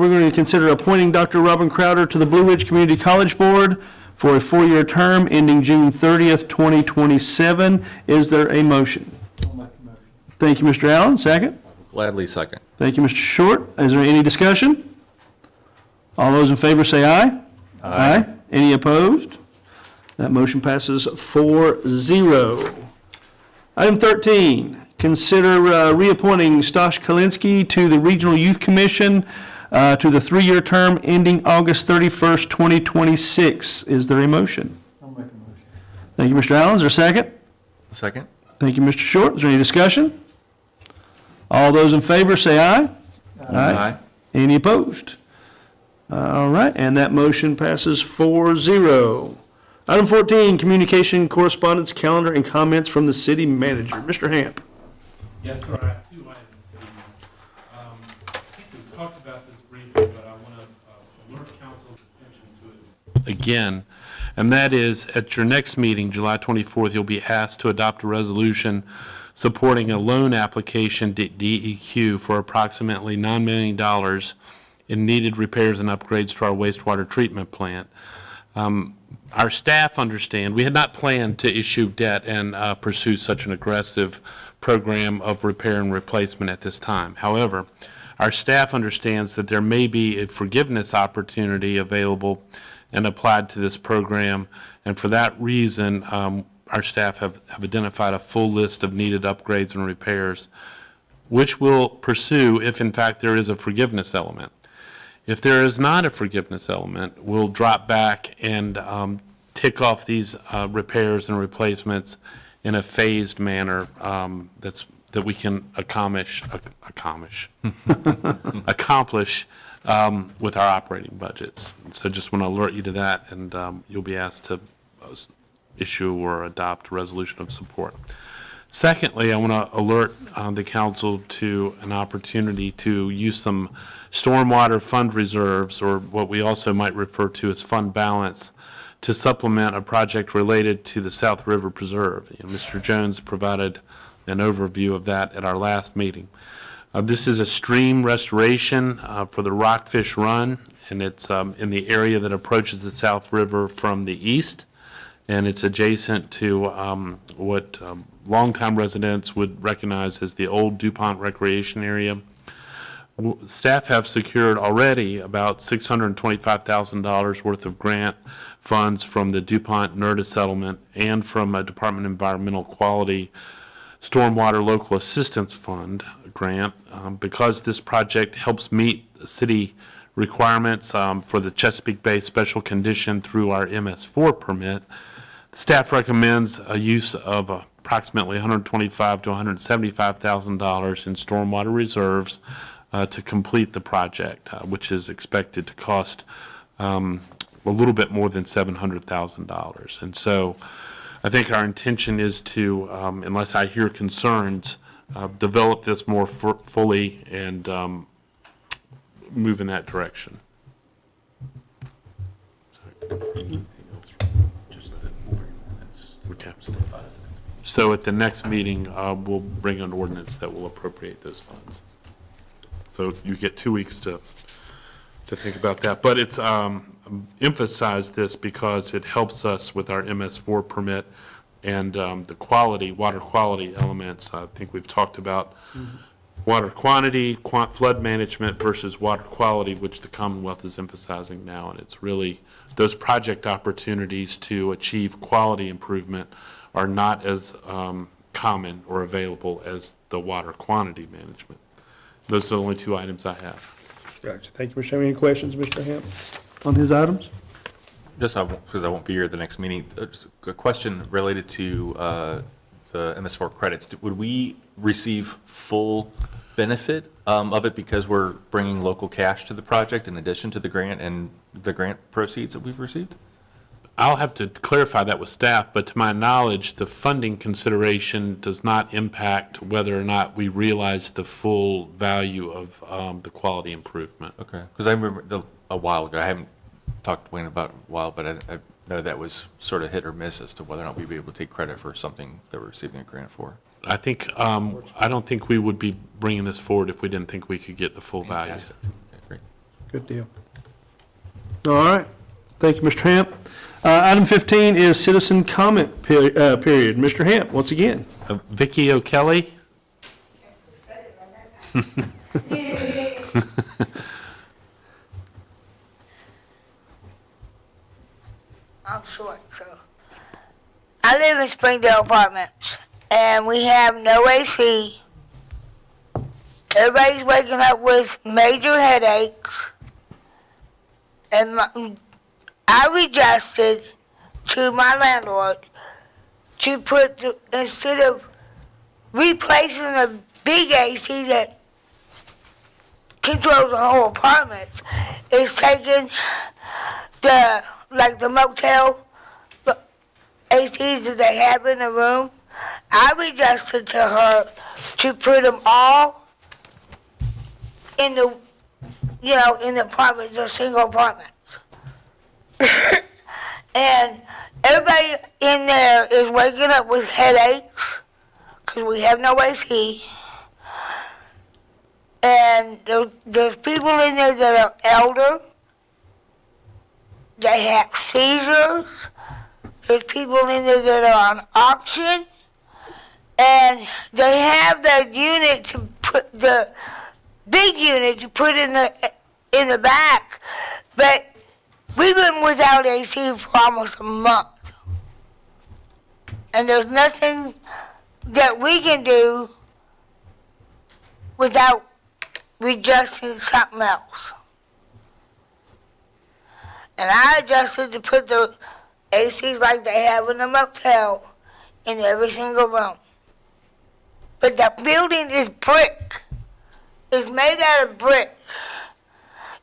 going to consider appointing Dr. Robin Crowder to the Blue Ridge Community College Board for a 4-year term ending June 30th, 2027. Is there a motion? I'll make a motion. Thank you, Mr. Allen. Second. Gladly second. Thank you, Mr. Short. Is there any discussion? All those in favor say aye. Aye. Any opposed? That motion passes 4-0. Item 13, consider reappointing Stosh Kalinsky to the Regional Youth Commission to the 3-year term ending August 31st, 2026. Is there a motion? I'll make a motion. Thank you, Mr. Allen. Is there a second? Second. Thank you, Mr. Short. Is there any discussion? All those in favor say aye. Aye. Any opposed? All right, and that motion passes 4-0. Item 14, communication, correspondence, calendar, and comments from the city manager. Mr. Hamp. Yes, sir, I have 2 items this evening. I think we talked about this briefly, but I want to alert council's attention to it again. And that is, at your next meeting, July 24th, you'll be asked to adopt a resolution supporting a loan application to DEQ for approximately $9 million in needed repairs and upgrades to our wastewater treatment plant. Our staff understand, we had not planned to issue debt and pursue such an aggressive program of repair and replacement at this time. However, our staff understands that there may be a forgiveness opportunity available and applied to this program, and for that reason, our staff have identified a full list of needed upgrades and repairs, which we'll pursue if in fact there is a forgiveness element. If there is not a forgiveness element, we'll drop back and tick off these repairs and replacements in a phased manner that we can accomplish with our operating budgets. So just want to alert you to that, and you'll be asked to issue or adopt a resolution of support. Secondly, I want to alert the council to an opportunity to use some stormwater fund reserves, or what we also might refer to as fund balance, to supplement a project related to the South River Preserve. Mr. Jones provided an overview of that at our last meeting. This is a stream restoration for the Rockfish Run, and it's in the area that approaches the South River from the east, and it's adjacent to what longtime residents would recognize as the old DuPont Recreation Area. Staff have secured already about $625,000 worth of grant funds from the DuPont NERDA settlement and from a Department of Environmental Quality Stormwater Local Assistance Fund grant. Because this project helps meet the city requirements for the Chesapeake Bay Special Condition through our MS4 permit, staff recommends a use of approximately $125,000 to $175,000 in stormwater reserves to complete the project, which is expected to cost a little bit more than $700,000. And so I think our intention is to, unless I hear concerns, develop this more fully and move in that direction. Okay. So at the next meeting, we'll bring an ordinance that will appropriate those funds. So you get 2 weeks to think about that. But it's emphasized this because it helps us with our MS4 permit and the quality, water quality elements. I think we've talked about water quantity, flood management versus water quality, which the Commonwealth is emphasizing now. And it's really those project opportunities to achieve quality improvement are not as common or available as the water quantity management. Those are the only two items I have. Gotcha. Thank you, Mr. Chairman. Any questions, Mr. Hamp, on his items? Just because I won't be here at the next meeting, just a question related to the MS4 credits. Would we receive full benefit of it because we're bringing local cash to the project in addition to the grant and the grant proceeds that we've received? I'll have to clarify that with staff, but to my knowledge, the funding consideration does not impact whether or not we realize the full value of the quality improvement. Okay, because I remember a while ago, I haven't talked to Wayne about it in a while, but I know that was sort of hit or miss as to whether or not we'd be able to take credit for something that we're receiving a grant for. I think, I don't think we would be bringing this forward if we didn't think we could get the full value. Okay, great. Good deal. All right. Thank you, Mr. Hamp. Item 15 is citizen comment period. Mr. Hamp, once again. Vicky O'Kelly? I'm short, so. I live in Springdale Apartments, and we have no AC. Everybody's waking up with major headaches. And I requested to my landlord to put, instead of replacing a big AC that controls the whole apartment, is taking the motel ACs that they have in the room. I requested to her to put them all in the, in the apartments, the single apartments. And everybody in there is waking up with headaches because we have no AC. And there's people in there that are elder. They have seizures. There's people in there that are on oxygen. And they have the unit to put, the big unit to put in the back. But we've been without AC for almost a month. And there's nothing that we can do without adjusting something else. And I adjusted to put the ACs like they have in the motel in every single room. But the building is brick. It's made out of brick.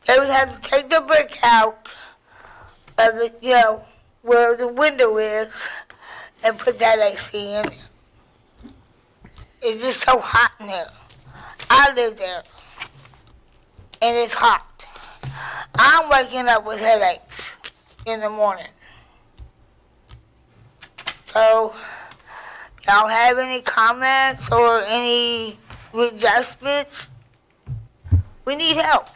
They would have to take the brick out of the, where the window is and put that AC in there. It's just so hot in there. I live there, and it's hot. I'm waking up with headaches in the morning. So, Y'all have any comments or any adjustments? We need help.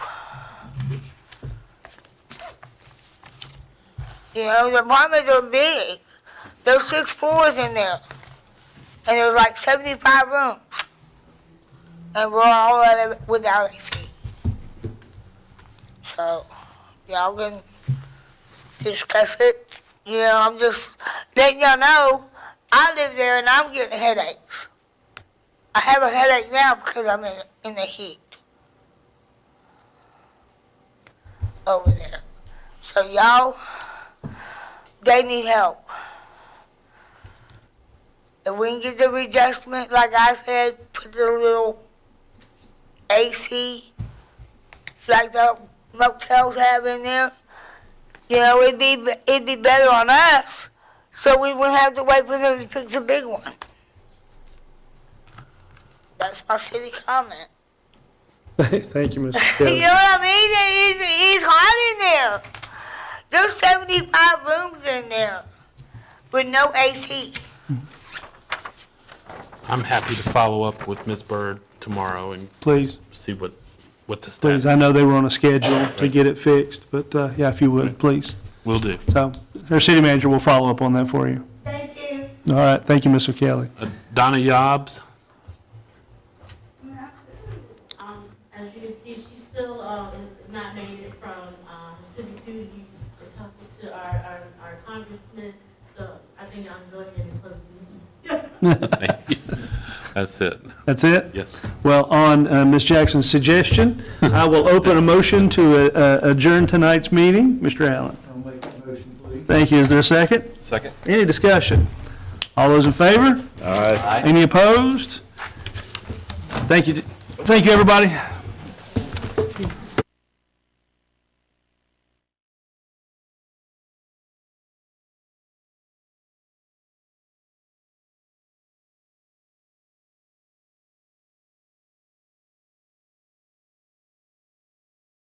You know, the apartments are big. There's 6 floors in there. And there's like 75 rooms. And we're all at it without AC. So, y'all can discuss it. You know, I'm just letting y'all know, I live there and I'm getting headaches. I have a headache now because I'm in the heat over there. So y'all, they need help. If we can get the readjustment, like I said, put the little AC, like the motels have in there, you know, it'd be better on us, so we wouldn't have to wait for them to fix a big one. That's my city comment. Thank you, Mr. You Kelly. know what I mean? It's hot in there. There's 75 rooms in there with no AC. I'm happy to follow up with Ms. Byrd tomorrow and Please, see what the please. status. I know they were on a schedule to get it fixed, but yeah, if you would, please. Will do. So our city manager will follow up on that for you. Thank you. All right, thank you, Mr. Kelly. Donna Yobbs, As you can see, she still is not made it from civic duty and talking to our congressman, so I think I'm going ahead and close the meeting. that's it. That's it? Yes. Well, on Ms. Jackson's suggestion, I will open a motion to adjourn tonight's meeting. Mr. Allen. I'll make a motion, please. Thank you. Is there a second? Second. Any discussion? All those in favor? Aye. Any opposed? Thank you, everybody.